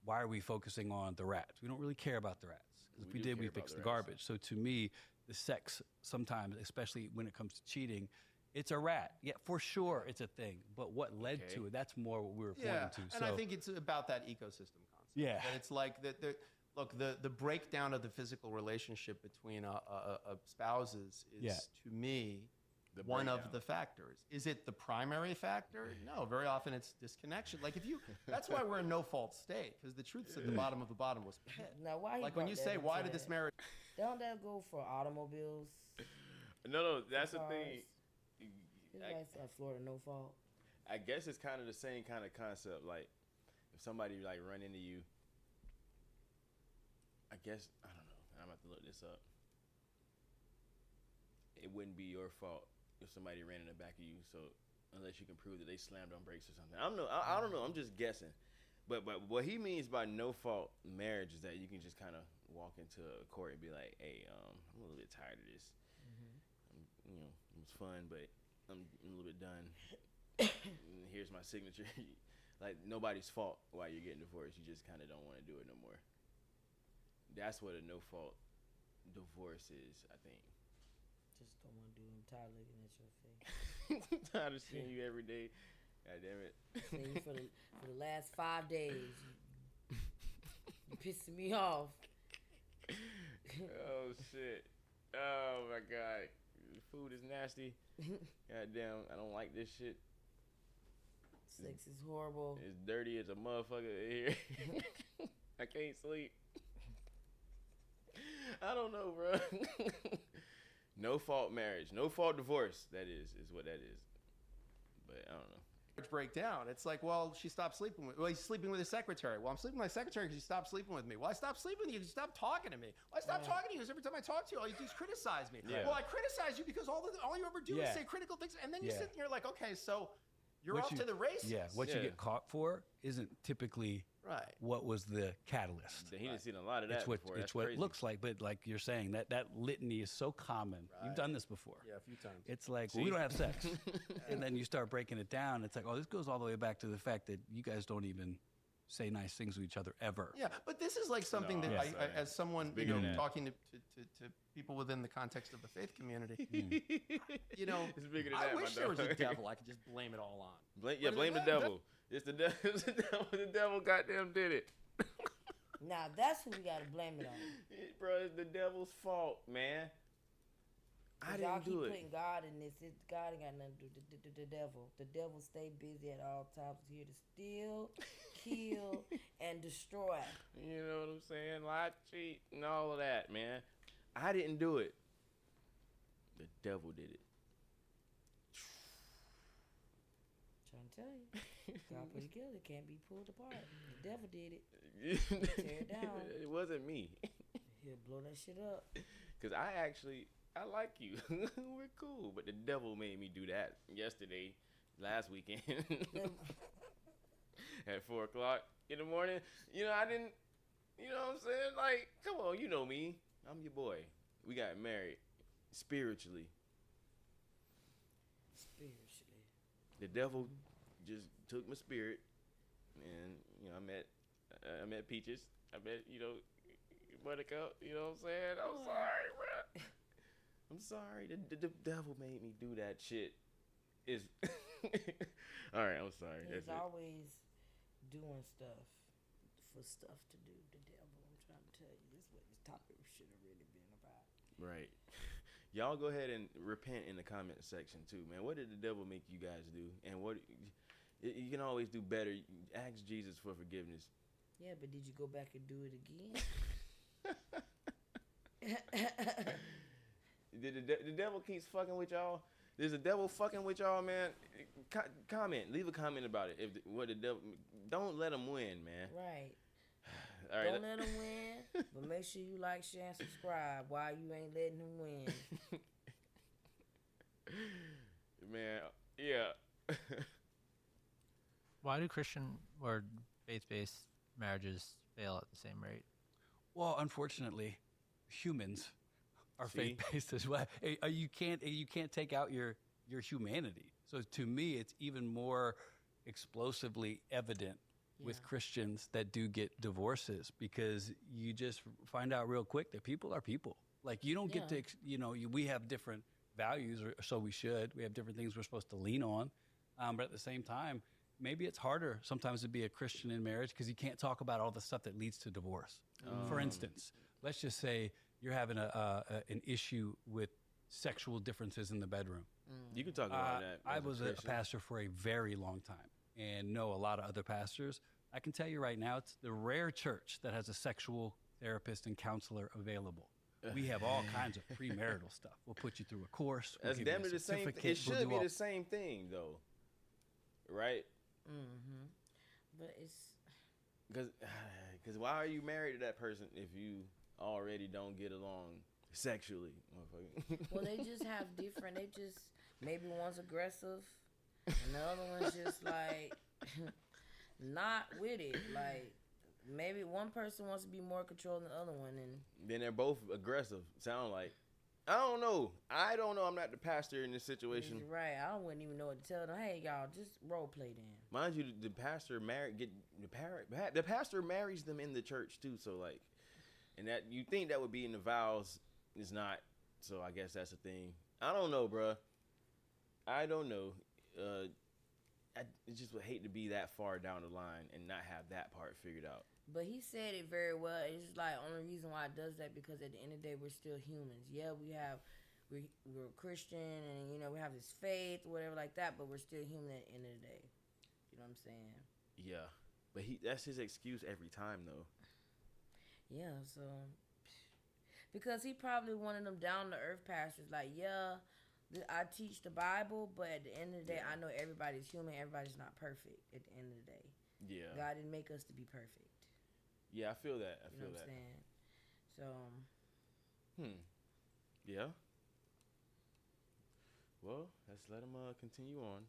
Why are we focusing on the rats? We don't really care about the rats. Because if we did, we fix the garbage. So to me, the sex sometimes, especially when it comes to cheating, it's a rat. Yeah, for sure it's a thing. But what led to it, that's more what we were pointing to. And I think it's about that ecosystem concept. Yeah. That it's like, look, the breakdown of the physical relationship between spouses is, to me, one of the factors. Is it the primary factor? No, very often it's disconnection. Like that's why we're in no fault state, because the truth's at the bottom of the bottomless pit. Now, why? Like when you say, why did this marriage? Don't that go for automobiles? No, that's the thing. It's like Florida no fault. I guess it's kind of the same kind of concept. Like if somebody like run into you, I guess I don't know. I'm gonna have to look this up. It wouldn't be your fault if somebody ran in the back of you. So unless you can prove that they slammed on brakes or something, I don't know. I'm just guessing. But what he means by no fault marriage is that you can just kind of walk into a court and be like, hey, I'm a little bit tired of this. It was fun, but I'm a little bit done. Here's my signature. Like nobody's fault while you're getting divorced. You just kind of don't want to do it no more. That's what a no fault divorce is, I think. Just don't want to do it. I'm tired of looking at your face. Tired of seeing you every day. God damn it. Seeing you for the last 5 days. You pissing me off. Oh shit. Oh my god. The food is nasty. God damn, I don't like this shit. Sex is horrible. It's dirty as a motherfucker here. I can't sleep. I don't know, bro. No fault marriage, no fault divorce. That is what that is. But I don't know. Break down. It's like, well, she stopped sleeping with. Well, he's sleeping with his secretary. Well, I'm sleeping with my secretary because you stopped sleeping with me. Well, I stopped sleeping with you because you stopped talking to me. Well, I stopped talking to you because every time I talk to you, all you do is criticize me. Yeah. Well, I criticize you because all you ever do is say critical things, and then you sit and you're like, okay, so you're off to the races. Yeah, what you get caught for isn't typically what was the catalyst. He didn't see a lot of that it's what, before. It's what it looks like, but like you're saying, that litany is so common. You've done this before. Yeah, a few times. It's like, well, we don't have sex. And then you start breaking it down. It's like, oh, this goes all the way back to the fact that you guys don't even say nice things to each other ever. Yeah, but this is like something that I, as someone, talking to people within the context of the faith community, it's bigger than I that, wish there was a devil I could just blame it all on. Blame the devil. It's the devil. It's the devil. The devil goddamn did it. Now that's who we gotta blame it on. Bro, it's the devil's fault, man. I didn't do it. Y'all keep putting God in this. God ain't got nothing to do with the devil. The devil stay busy at all times, here to steal, kill, and destroy. You know what I'm saying? Lie, cheat, and all of that, man. I didn't do it. The devil did it. Trying to tell you, God put it together. It can't be pulled apart. The devil did it. Tear it down. It wasn't me. He'll blow that shit up. Cause I like you. We're cool. But the devil made me do that yesterday, last weekend. At 4:00 in the morning. I didn't, you know what I'm saying? Like, come on, you know me. I'm your boy. We got married spiritually. The devil just took my spirit, and I met Peaches. I met Buttercup. You know what I'm saying? I'm sorry, bro. I'm sorry. The devil made me do that shit. Is all right. I'm sorry. He's always doing stuff for stuff to do. The devil. I'm trying to tell you, this is what this topic should have really been about. Right. Y'all go ahead and repent in the comment section too, man. What did the devil make you guys do? And what you can always do better. Ask Jesus for forgiveness. Yeah, but did you go back and do it again? The devil keeps fucking with y'all. There's a devil fucking with y'all, man. Comment. Leave a comment about it. What the devil? Don't let him win, man. Right. All right. Don't let him win, but make sure you like, share, and subscribe while you ain't letting him win. Man, yeah. Why do Christian or faith-based marriages fail at the same rate? Well, unfortunately, humans are See? faith-based as well. You can't take out your humanity. So to me, it's even more explosively evident with Christians that do get divorces, because you just find out real quick that people are people. Like, you don't get to, we have different values, or so we should. We have different things we're supposed to lean on. But at the same time, maybe it's harder sometimes to be a Christian in marriage because you can't talk about all the stuff that leads to divorce. For instance, let's just say you're having an issue with sexual differences in the bedroom. You can talk about that. I as was a Christian. pastor for a very long time and know a lot of other pastors. I can tell you right now, it's the rare church that has a sexual therapist and counselor available. We have all kinds of premarital stuff. We'll put you through a course. We'll That's give you damn a near the same. certificate, It we'll should do be all- the same thing, though, right? But it's Because why are you married to that person if you already don't get along sexually, motherfucker? well, they just have different. They just maybe one's aggressive, and the other one's just like not with it. Like maybe one person wants to be more controlling than the other one, and Then they're both aggressive. Sound like. I don't know. I'm not the pastor in this situation. he's right. I wouldn't even know what to tell them. Hey, y'all, just role play then. Mind you, the pastor the pastor marries them in the church too. So like, and that you think that would be in the vows, is not. So I guess that's a thing. I don't know, bruh. I don't know. I just would hate to be that far down the line and not have that part figured out. But he said it very well. It's just like only reason why it does that because at the end of the day we're still humans. Yeah, we're Christian and we have this faith or whatever like that, but we're still human at the end of the day. You know what I'm saying? Yeah, but that's his excuse every time though. Yeah, so because he probably one of them down to earth pastors. Like, I teach the Bible, but at the end of the day, I know everybody's human. Everybody's not perfect. At the end of the day, Yeah. God didn't make us to be perfect. Yeah, I feel that. You know what I'm saying? So, Yeah. Well, let's let him continue on.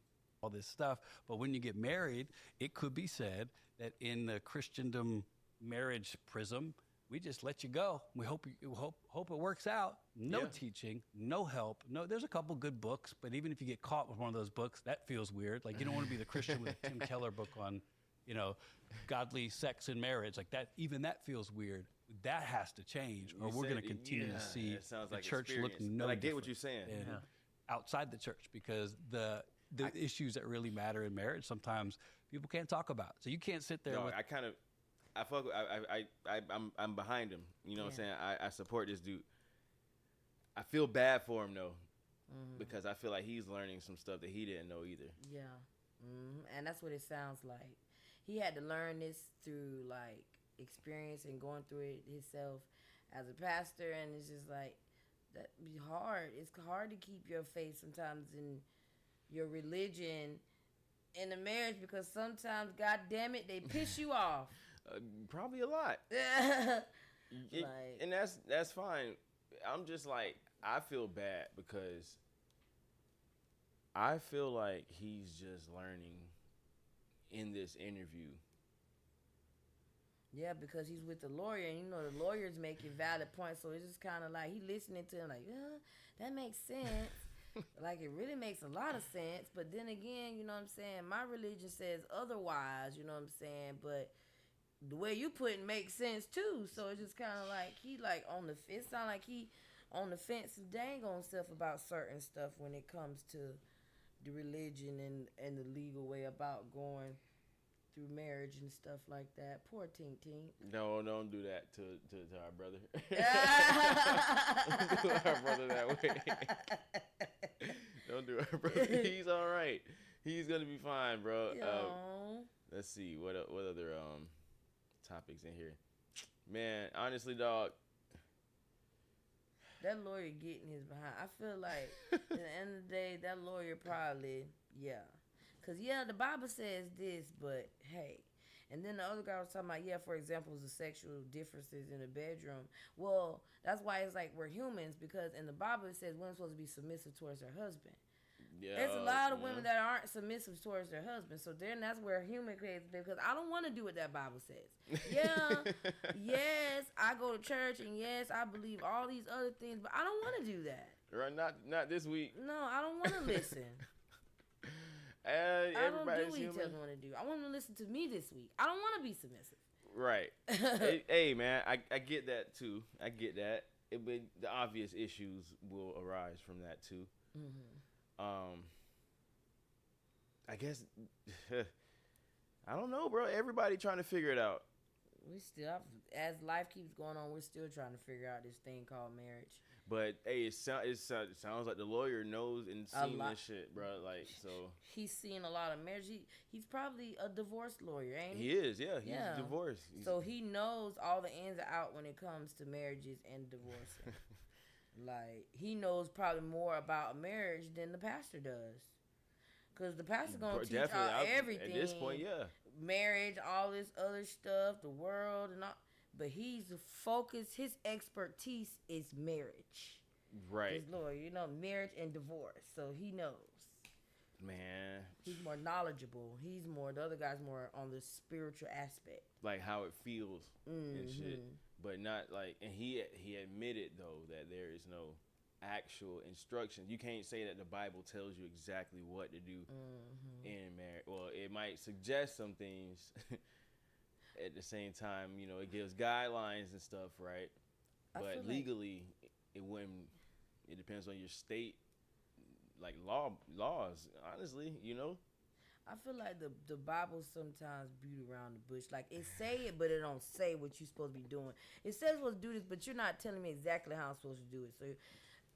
all this stuff. But when you get married, it could be said that in the Christendom marriage prism, we just let you go. We hope it works out. No Yeah. teaching, no help. No, there's a couple good books, but even if you get caught with one of those books, that feels weird. Like, you don't want to be the Christian with a Tim Keller book on, godly sex and marriage. Like that, even that feels weird. That has to change, or You we're said going to it- continue yeah, to see it sounds the like church look experience. no But I get what different you're saying. than outside the church, because the issues that really matter in marriage sometimes people can't talk about. So you can't sit there No, with I'm behind him. You know what I'm saying? I support this dude. I feel bad for him though, because I feel like he's learning some stuff that he didn't know either. yeah. And that's what it sounds like. He had to learn this through, like, experience and going through it himself as a pastor, and it's just like, that be hard. It's hard to keep your faith sometimes in your religion in the marriage because sometimes, God damn it, they piss you off. Probably a lot. Like- And that's fine. I'm just like, I feel bad because I feel like he's just learning in this interview. Yeah, because he's with the lawyer, and the lawyer's making valid points, so it's just kind of like he listening to him like, that makes sense. Like, it really makes a lot of sense, but then again, you know what I'm saying, my religion says otherwise, you know what I'm saying, but the way you put it makes sense too, so it's just kind of like he like on the it sound like he on the fence and dang on himself about certain stuff when it comes to the religion and the legal way about going through marriage and stuff like that. Poor Tink Tink. No, don't do that to our brother. Don't do our brother that way. Don't do our brother. He's all right. He's gonna be fine, bro. Yo. Let's see what other topics in here. Man, honestly, dog. That lawyer getting his behind. I feel like at the end of the day, that lawyer probably, Because, the Bible says this, but hey. And then the other guy was talking about, for example, the sexual differences in the bedroom. Well, that's why it's like we're humans, because in the Bible it says women's supposed to be submissive towards her husband. Yeah, There's a lot of women that aren't submissive towards their husbands. So then that's where human creates, because I don't want to do what that Bible says. Yeah, yes, I go to church, and yes, I believe all these other things, but I don't want to do that. Right, not this week. No, I don't want to listen. I don't do what he tells me what to do. I want him to listen to me this week. I don't want to be submissive. Right. hey, man, I get that too. I get that. But the obvious issues will arise from that too. I guess I don't know, bro. Everybody trying to figure it out. We still, as life keeps going on, we're still trying to figure out this thing called marriage. But hey, it sounds like the lawyer knows and seen this shit, bro. Like, so he's seen a lot of marriage. He's probably a divorce lawyer, ain't he? He is, yeah. He's divorced. So he knows all the ins and outs when it comes to marriages and divorcing. Like, he knows probably more about marriage than the pastor does. Because the pastor's going to teach y'all everything. At this point, yeah. Marriage, all this other stuff, the world, and all. But he's focused, his expertise is marriage. Right. His lawyer, marriage and divorce. So he knows. Man. He's more knowledgeable. The other guy's more on the spiritual aspect. Like how it feels and shit. But not like, and he admitted though that there is no actual instruction. You can't say that the Bible tells you exactly what to do in marriage. Well, it might suggest some things. At the same time, it gives guidelines and stuff, right? But legally, it wouldn't. It depends on your state, like laws. Honestly, I feel like the Bible sometimes beat around the bush. Like, it say it, but it don't say what you're supposed to be doing. It says supposed to do this, but you're not telling me exactly how I'm supposed to do it. So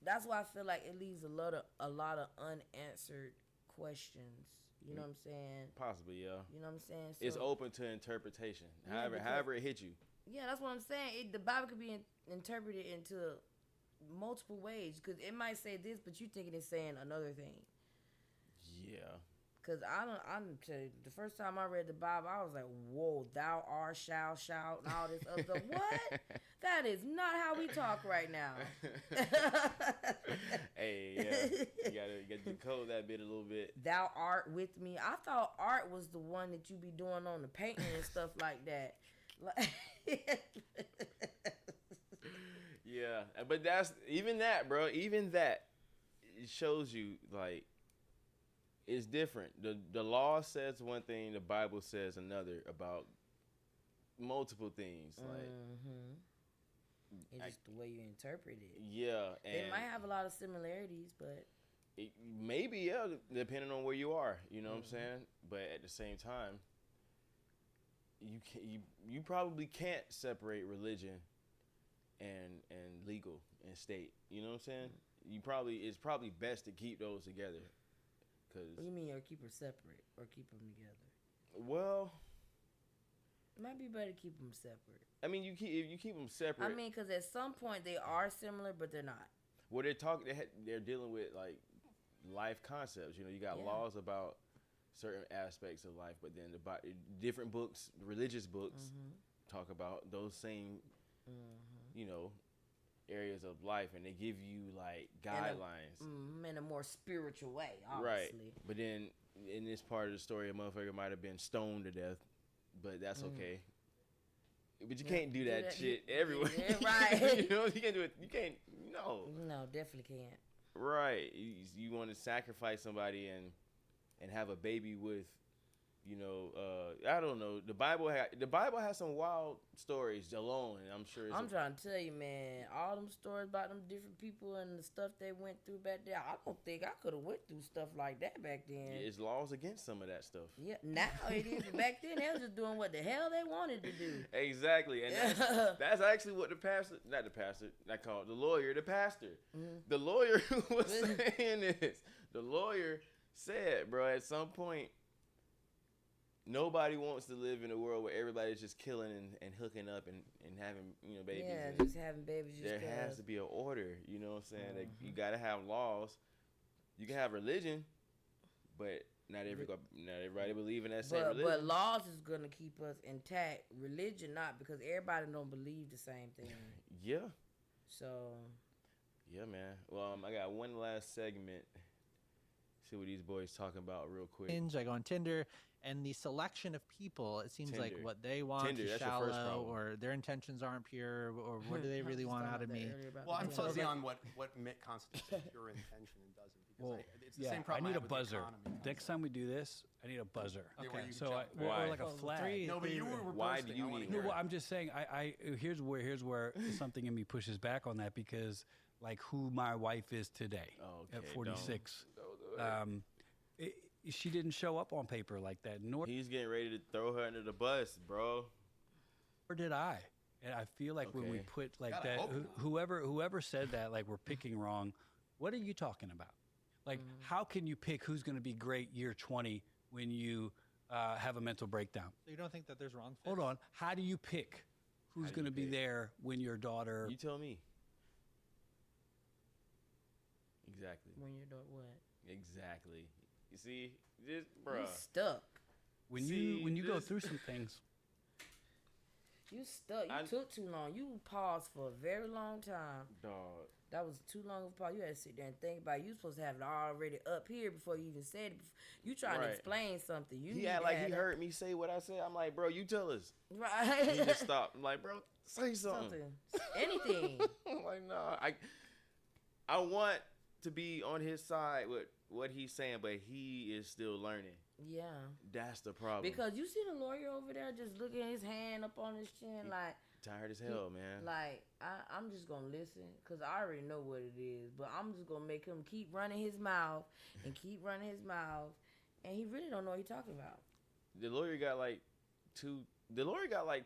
that's why I feel like it leaves a lot of unanswered questions. You know what I'm saying? Possibly, yeah. You know what I'm saying? So, it's open to interpretation. However it hits you. Yeah, that's what I'm saying. The Bible could be interpreted into multiple ways, because it might say this, but you thinking it's saying another thing. Yeah. Because I'm tell you, the first time I read the Bible, I was like, whoa, thou art, shall shout, and all this other stuff. What? That is not how we talk right now. Hey, yeah. You gotta decode that bit a little bit. Thou art with me. I thought art was the one that you be doing on the painting and stuff like that. Yeah, but that's, even that, bro, even that, it shows you, like, it's different. The law says one thing, the Bible says another about multiple things. Like, it's just the way you interpret it. Yeah, and it might have a lot of similarities, but maybe, yeah, depending on where you are. You know what I'm saying? But at the same time, you probably can't separate religion and legal and state. You know what I'm saying? It's probably best to keep those together. What do you mean, or keep them separate, or keep them together? Well, it might be better to keep them separate. I mean, if you keep them separate. I mean, because at some point they are similar, but they're not. Well, they're dealing with like life concepts. You got laws about certain aspects of life, but then different books, religious books, talk about those same, areas of life, and they give you like guidelines in a more spiritual way, obviously. Right. But then in this part of the story, a motherfucker might have been stoned to death, but that's okay. But you can't do that shit everywhere. Yeah, right. You can't do it. You can't. No, definitely can't. Right. You want to sacrifice somebody and have a baby with, I don't know. The Bible has some wild stories alone, and I'm sure. I'm trying to tell you, man, all them stories about them different people and the stuff they went through back there. I don't think I could have went through stuff like that back then. Yeah, it's laws against some of that stuff. Yeah, now it is. Back then they was just doing what the hell they wanted to do. Exactly, and that's actually what the pastor, I call it the lawyer, the pastor. The lawyer was saying this. The lawyer said, bro, at some point, nobody wants to live in a world where everybody's just killing and hooking up and having babies. Yeah, and just having babies. There has to be an order. You know what I'm saying? Like, you gotta have laws. You can have religion, but not everybody believe in that same religion. But laws is gonna keep us intact. Religion not, because everybody don't believe the same thing. Yeah. So. Yeah, man. Well, I got one last segment. See what these boys talking about real quick. I go on Tinder, and the selection of people, it seems like Tinder. what they want Tinder, is that's your first shallow, problem. or their intentions aren't pure, or what do they I really was want talking out of about that me? earlier about Well, I'm the fuzzy Tinder. on what constitutes a pure intention and doesn't. Because Well, it's the yeah, same problem I need have a with the buzzer. economy. Next time we do this, I need a buzzer. Yeah, where you So jump. or Why? like a Oh, flag. three- No, but you were Why do bursting. you I wanna need No, hear well, it. I'm just saying. Here's where something in me pushes back on that, because like who my wife is today Okay, at 46, don't do it. she didn't show up on paper like that. Nor He's getting ready to throw her under the bus, bro. did I. And I feel like when we Okay. put like Gotta that, hope not. whoever said that, like we're picking wrong. What are you talking about? Like, how can you pick who's going to be great year 20 when you have a mental breakdown? So you don't think that there's wrong fits? Hold on. How do you pick who's do going to you be pick? there when your daughter? You tell me. Exactly. When you're doing what? Exactly. You see, just You bruh. stuck. When See, you go this- through some things. You stuck. You I- took too long. You paused for a very long time. Dog. That was too long of a pause. You had to sit there and think about it. You supposed to have it already up here before you even said it. You trying to Right. explain something. You He need act to like have he that- heard me say what I said. I'm like, bro, you tell us. Right. He just stopped. I'm like, bro, say something. Something. Anything. I'm like, no, I want to be on his side with what he's saying, but he is still learning. Yeah. That's the problem. Because you see the lawyer over there just looking his hand up on his chin like, tired as hell, man. I'm just going to listen because I already know what it is. But I'm just going to make him keep running his mouth and keep running his mouth. And he really don't know what he's talking about. The lawyer got like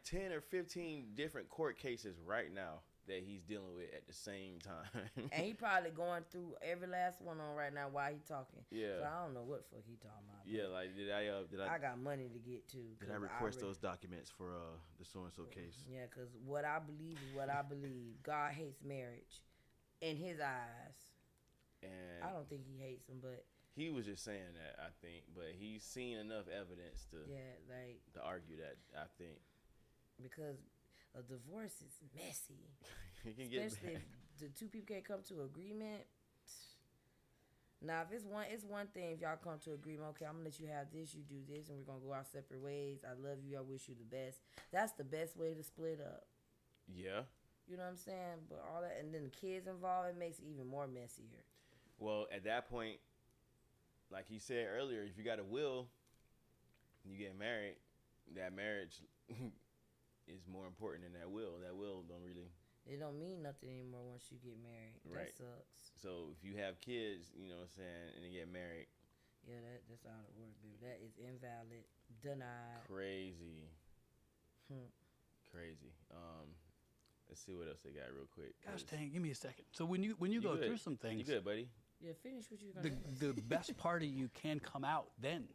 10 or 15 different court cases right now that he's dealing with at the same time. And he probably going through every last one on right now while he talking. Yeah. So I don't know what fuck he talking about. Yeah, like did I I got money to get to. did I request those documents for the so and so case? Yeah, because what I believe is what I believe. God hates marriage in his eyes. And I don't think he hates them, but he was just saying that, I think, but he's seen enough evidence to yeah, like, argue that, I think. because a divorce is messy. He can get Especially if the two people can't come to agreement. Now, if it's one thing if y'all come to agreement, okay, I'm gonna let you have this, you do this, and we're gonna go our separate ways. I love you, I wish you the best. That's the best way to split up. Yeah. You know what I'm saying? But all that, and then the kids involved, it makes it even more messier. Well, at that point, like he said earlier, if you got a will, and you get married, that marriage is more important than that will. That will don't really. It don't mean nothing anymore once you get married. That Right. sucks. So if you have kids, you know what I'm saying, and they get married, Yeah, that's out of order, baby. That is invalid. Denied. crazy. Hmm. Crazy. Let's see what else they got real quick. Gosh 'cause dang, give me a second. So when you go good. through some You things, good, buddy? Yeah, finish what you're gonna the best part of you can come out then.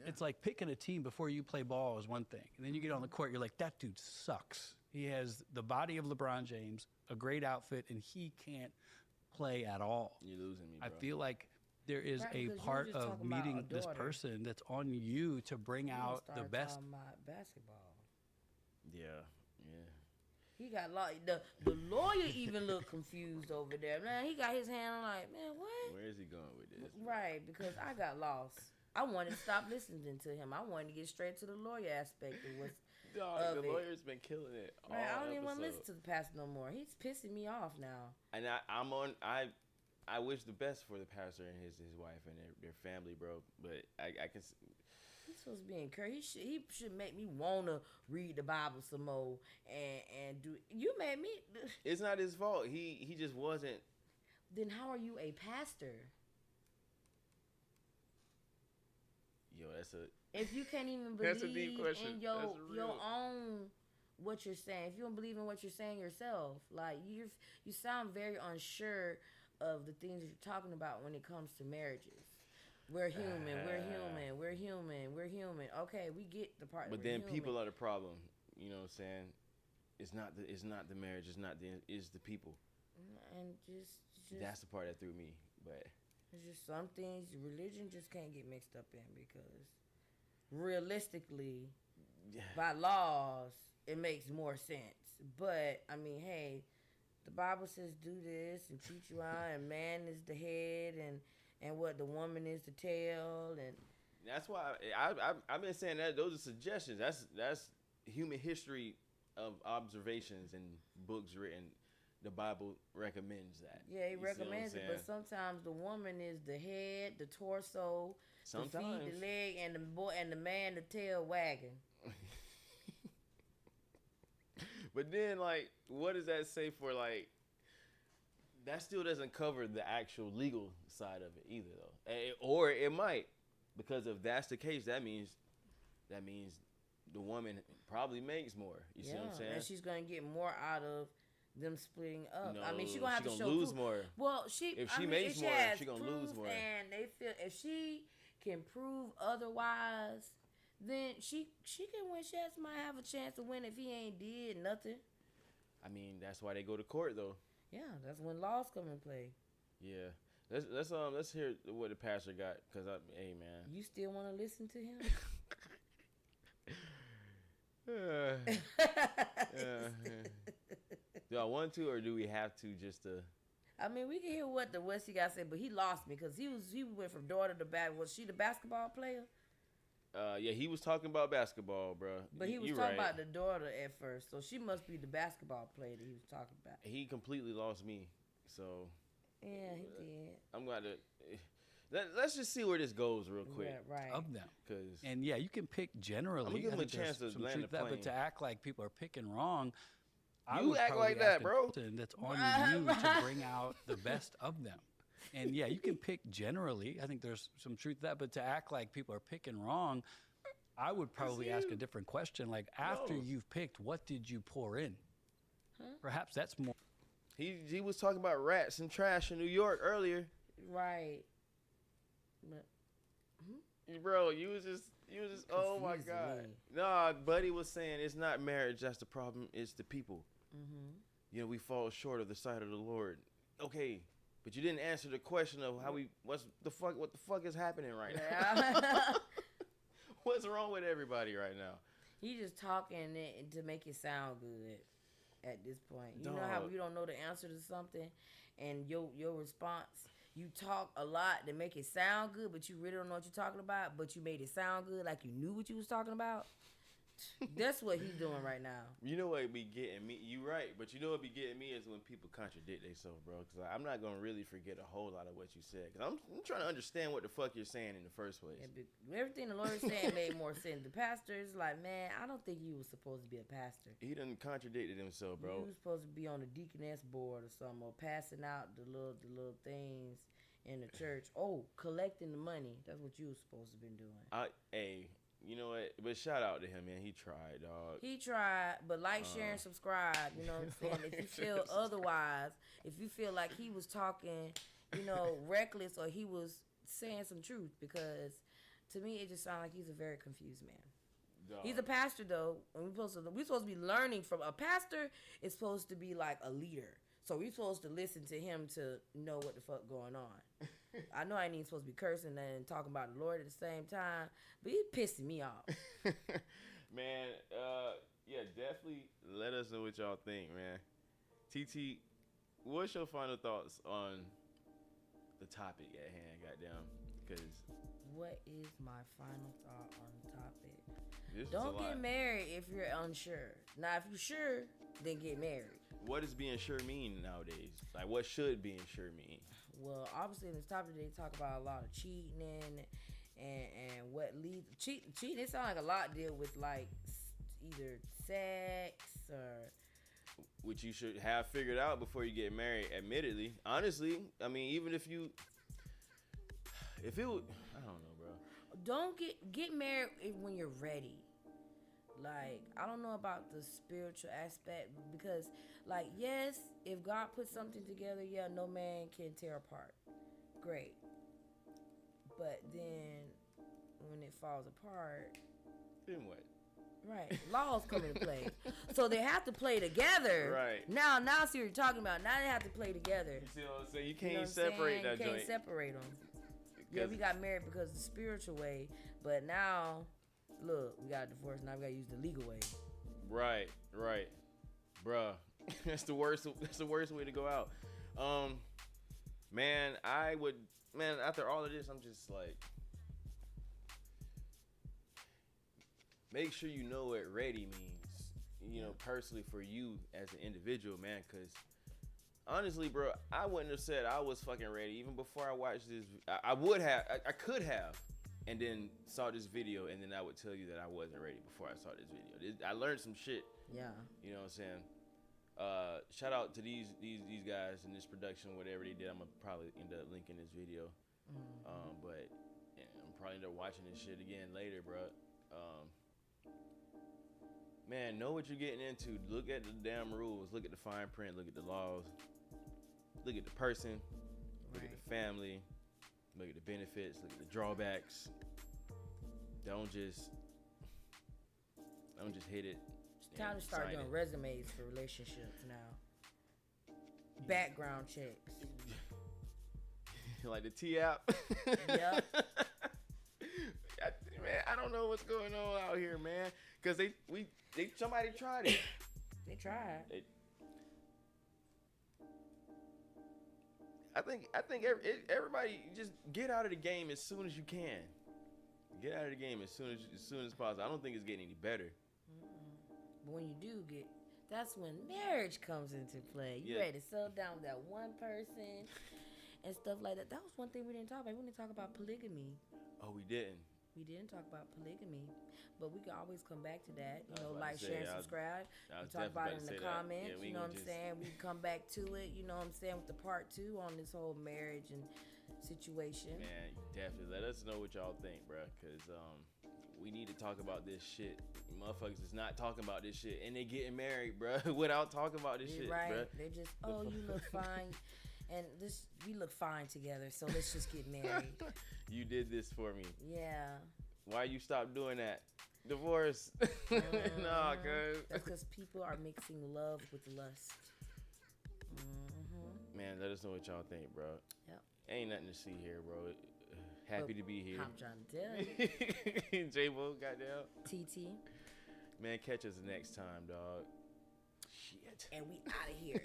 It's like picking a team before you play ball is one thing. And then you get on the court, you're like, that dude sucks. He has the body of LeBron James, a great outfit, and he can't play at all. You're losing me, bro. I feel like there is Right, a because you part just of talking about meeting a this daughter. person that's on you to bring We out the start best. talking about basketball. Yeah. He got the lawyer even looked confused over there. Man, he got his hand on like, man, what? Where is he going with this? Right, because I got lost. I wanted to stop listening to him. I wanted to get straight to the lawyer aspect of what's Dog, of the it. lawyer's been killing it all right. I don't even want to episode. listen to the pastor no more. He's pissing me off now. And I wish the best for the pastor and his wife and their family, bro. But I can. He's supposed to be encouraged. He should make me want to read the Bible some more and do. You made me. It's not his fault. He just wasn't. Then how are you a pastor? Yo, that's a. If you can't even That's a believe deep question. in That's your real. own what you're saying, if you don't believe in what you're saying yourself, like you sound very unsure of the things that you're talking about when it comes to marriages. We're human. We're human. We're human. We're human. Okay, we get the part. But we're then human. people are the problem. You know what I'm saying? It's not the marriage. It's the people. and just That's the part that threw me. But it's just some things religion just can't get mixed up in because realistically, yeah. by laws, it makes more sense. But I mean, hey, the Bible says do this and teach you out, and man is the head, and what the woman is to tell, and that's why I've been saying that those are suggestions. That's human history of observations and books written. The Bible recommends that. Yeah, it recommends it, but sometimes the woman is the head, the torso, sometimes the feet, the leg, and the boy and the man the tail wagging. But then, like, what does that say for, like, that still doesn't cover the actual legal side of it either, though. Or it might, because if that's the case, that means the woman probably makes more. You see what I'm saying? And she's gonna get more out of them splitting up. No, I mean, she's gonna have to show lose proof. more. Well, if she makes more, she's gonna lose more. And they feel if she can prove otherwise, then she can win. She might have a chance to win if he ain't did nothing. I mean, that's why they go to court, though. Yeah, that's when laws come in play. Yeah, let's hear what the pastor got, cause hey man, you still want to listen to him? Do I want to, or do we have to just to? I mean, we can hear what the Westie guy said, but he lost me because he went from daughter to back. Was she the basketball player? Yeah, he was talking about basketball, bro. But he was talking about the daughter at first, so she must be the basketball player that he was talking about. He completely lost me, so. Yeah, he did. I'm glad to. Let's just see where this goes real quick. Yeah, right. Of them. And yeah, you can pick generally. I'm gonna give him a chance to land the plane. But to act like people are picking wrong, I you would act like that, bro. That's on you to bring out the best of them. And yeah, you can pick generally. I think there's some truth to that. But to act like people are picking wrong, I would probably ask a different question. Like, after you've picked, what did you pour in? Perhaps that's more. He was talking about rats and trash in New York earlier. Right. But, bro, you was just oh my God. Nah, Buddy was saying it's not marriage that's the problem, it's the people. You know, we fall short of the sight of the Lord. Okay, but you didn't answer the question of what the fuck is happening right now? What's wrong with everybody right now? He just talking to make it sound good at this point. You know how you don't know the answer to something, and your response, you talk a lot to make it sound good, but you really don't know what you're talking about, but you made it sound good like you knew what you was talking about. That's what he's doing right now. You know what be getting me? You right, but you know what be getting me is when people contradict themselves, bro. Because I'm not gonna really forget a whole lot of what you said. Because I'm trying to understand what the fuck you're saying in the first place. Yeah, everything the lawyer said made more sense. The pastor is like, man, I don't think you was supposed to be a pastor. He done contradicted himself, bro. You was supposed to be on the deaconess board or something, or passing out the little things in the church. Oh, collecting the money. That's what you was supposed to been doing. You know what? But shout out to him, man. He tried, dog. He tried, but share, and subscribe. You know what I'm saying? If you feel otherwise, if you feel like he was talking, reckless, or he was saying some truth, because to me it just sounds like he's a very confused man. Dog. He's a pastor, though, and we're supposed to be learning from a pastor. Is supposed to be like a leader. So we're supposed to listen to him to know what the fuck going on. I know I ain't even supposed to be cursing and talking about the Lord at the same time, but he's pissing me off. Man, yeah, definitely let us know what y'all think, man. TT, what's your final thoughts on the topic at hand, goddamn? Because what is my final thought on the topic? Don't get married if you're unsure. Now, if you're sure, then get married. What does being sure mean nowadays? Like, what should being sure mean? Well, obviously in this topic they talk about a lot of cheating and what leads cheating. It sounds like a lot deal with like either sex or which you should have figured out before you get married. Admittedly, honestly, I mean, even if it would, I don't know, bro. Don't get married when you're ready. Like, I don't know about the spiritual aspect, because, like, yes, if God puts something together, yeah, no man can tear apart. Great. But then when it falls apart, then what? Right. Laws come into play. So they have to play together. Right. Now see what you're talking about. Now they have to play together. You see what I'm saying? You can't separate that joint. You can't separate them. Yeah, we got married because of the spiritual way, but now, look, we got divorced. Now we got to use the legal way. Right. Bruh. That's the worst way to go out. Man, after all of this, I'm just like, make sure you know what ready means, personally for you as an individual, man, because honestly, bro, I wouldn't have said I was fucking ready even before I watched this. I could have, and then saw this video, and then I would tell you that I wasn't ready before I saw this video. I learned some shit. Yeah. You know what I'm saying? Shout out to these guys in this production, whatever they did. I'm gonna probably end up linking this video. But yeah, I'm probably end up watching this shit again later, bro. Man, know what you're getting into. Look at the damn rules. Look at the fine print. Look at the laws. Look at the person. Look at the family. Look at the benefits. Look at the drawbacks. Don't just hit it. It's time to start doing resumes for relationships now. Background checks. Like the T app. Yep. Man, I don't know what's going on out here, man. Cause somebody tried it. They tried. I think everybody just get out of the game as soon as you can. Get out of the game as soon as possible. I don't think it's getting any better. But when you do that's when marriage comes into play. You ready to settle down with that one person and stuff like that. That was one thing we didn't talk about. We didn't talk about polygamy. Oh, we didn't. We didn't talk about polygamy, but we can always come back to that. Like, share, and subscribe. We talk about it in the comments. You know what I'm saying? We can come back to it. You know what I'm saying? With the part 2 on this whole marriage and situation. Man, definitely let us know what y'all think, bro. Cause we need to talk about this shit. Motherfuckers is not talking about this shit, and they getting married, bro, without talking about this shit, right? Bro. They're just, you look fine. And we look fine together, so let's just get married. You did this for me. Yeah. Why you stop doing that? Divorce. Nah, cuz. That's because people are mixing love with lust. Man, let us know what y'all think, bro. Yep. Ain't nothing to see here, bro. Happy to be here. I'm trying to tell you. J-Bo, goddamn. TT. Man, catch us next time, dog. Shit. And we out of here.